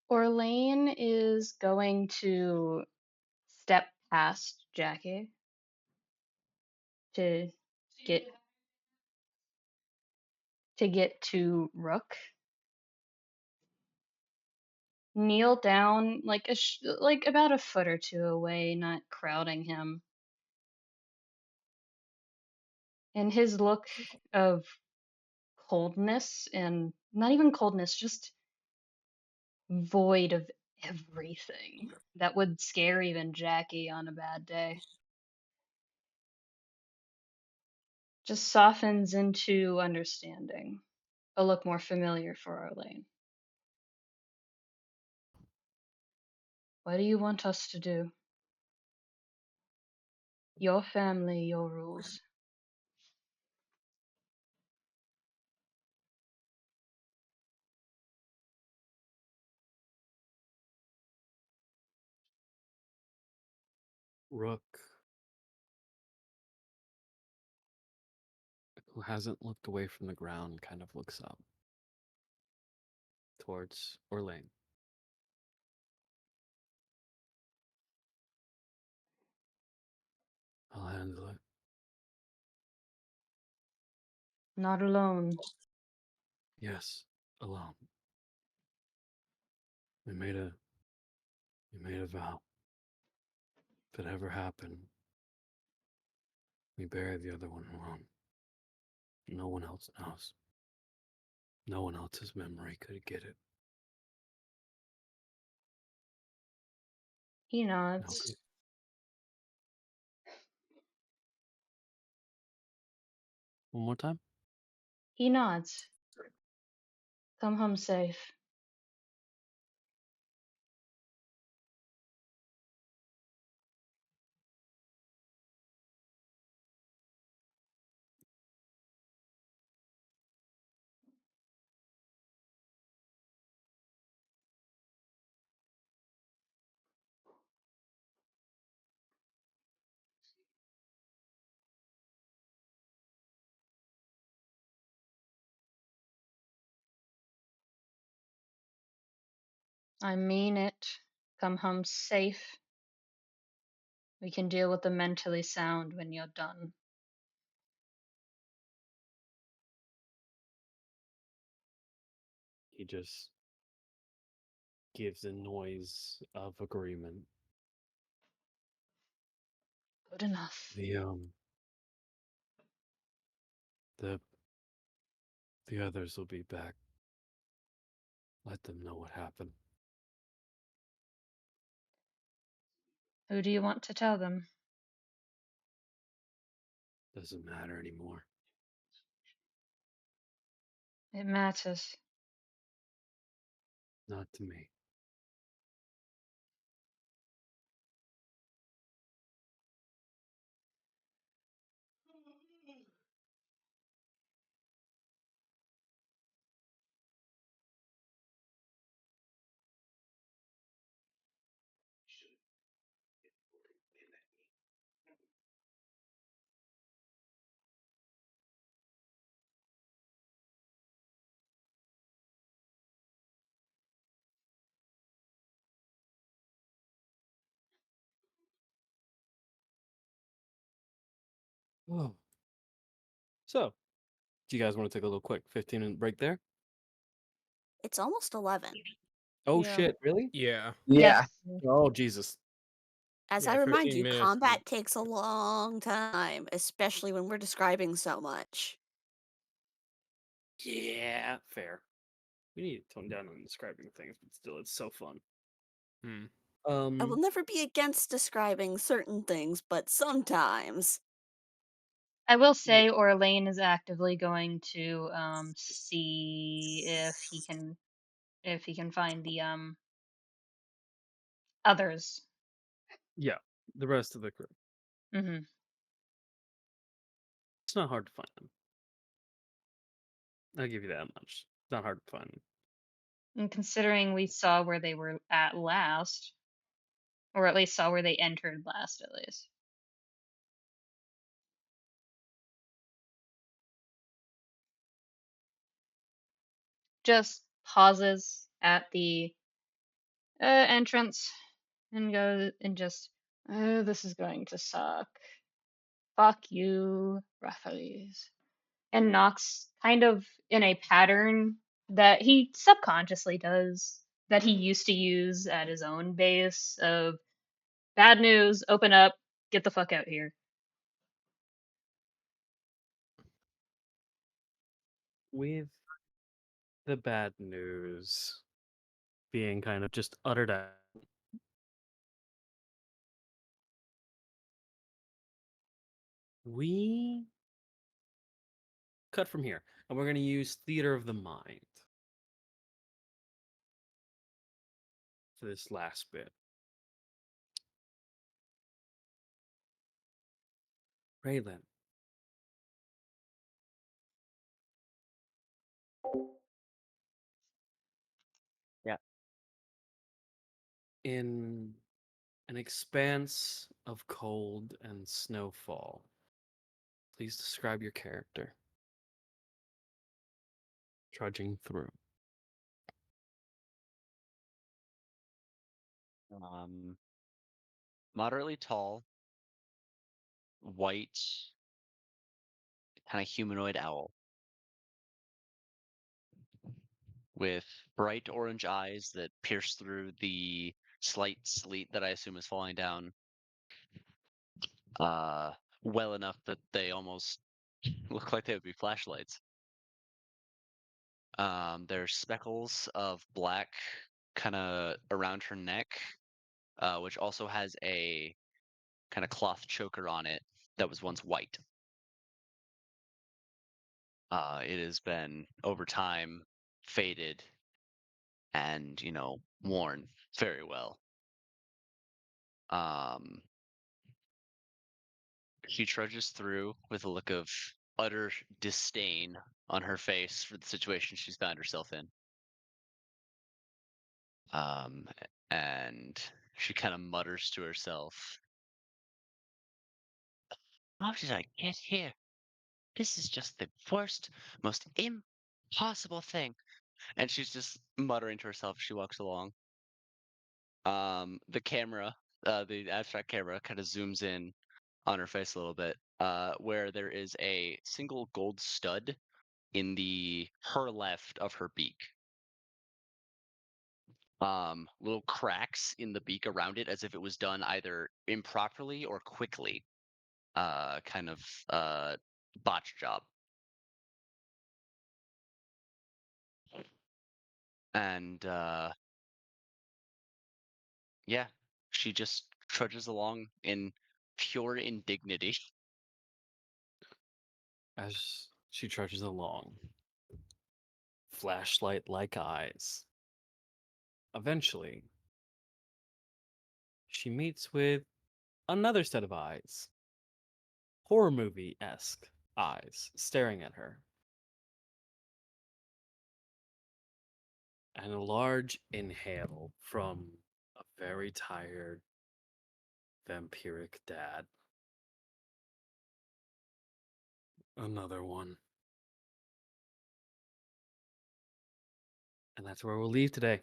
Orlain is going to step past Jackie to get to Rook. Kneel down like like about a foot or two away, not crowding him. And his look of coldness, and not even coldness, just void of everything that would scare even Jackie on a bad day, just softens into understanding, a look more familiar for Orlain. What do you want us to do? Your family, your rules. Rook, who hasn't looked away from the ground, kind of looks up towards Orlain. I'll handle it. Not alone. Yes, alone. We made a vow. If it ever happened, we buried the other one alone. No one else knows. No one else's memory could get it. He No. nods. One more time? He nods. Come home safe. I mean it. Come home safe. We can deal with the mentally sound when you're done. He just gives a noise of agreement. Good enough. The the others will be back. Let them know what happened. Who do you want to tell them? Doesn't matter anymore. It matters. Not to me. Oh. So, do you guys want to take a little quick 15-minute break there? It's almost 11. Oh Yeah. shit, really? Yeah. Yeah. Yes. Oh Jesus. As Yeah, I remind 15 you, minutes. combat takes a long time, especially when we're describing so much. Yeah, fair. We need to tone down on describing things, but still, it's so fun. Hmm. I will never be against describing certain things, but sometimes. I will say Orlain is actively going to see if he can find the others. Yeah, the rest of the crew. Hmm. It's not hard to find them. I'll give you that much. It's not hard to find them. And considering we saw where they were at last, or at least saw where they entered last, at least. Just pauses at the entrance and goes and just, oh, this is going to suck. Fuck you, referees. And knocks kind of in a pattern that he subconsciously does, that he used to use at his own base of bad news, open up, get the fuck out here. With the bad news being kind of just uttered out, we cut from here, and we're going to use theater of the mind for this last bit. Relyn. Yeah. In an expanse of cold and snowfall, please describe your character. Trudging through. Moderately tall, white, kind of humanoid owl with bright orange eyes that pierce through the slight sleet that I assume is falling down uh, well enough that they almost look like they would be flashlights. There's speckles of black kind of around her neck, which also has a kind of cloth choker on it that was once white. It has been over time faded and worn very well. Um, she trudges through with a look of utter disdain on her face for the situation she's found herself in. Um, and she kind of mutters to herself, "How did I get here? This is just the worst, most impossible thing." And she's just muttering to herself as she walks along. The camera, the abstract camera, kind of zooms in on her face a little bit, where there is a single gold stud in her left of her beak. Little cracks in the beak around it, as if it was done either improperly or quickly. Kind of botch job. And yeah, she just trudges along in pure indignity. As she trudges along, flashlight-like eyes. Eventually, she meets with another set of eyes. Horror movie-esque eyes staring at her. And a large inhale from a very tired, vampiric dad. Another one. And that's where we'll leave today.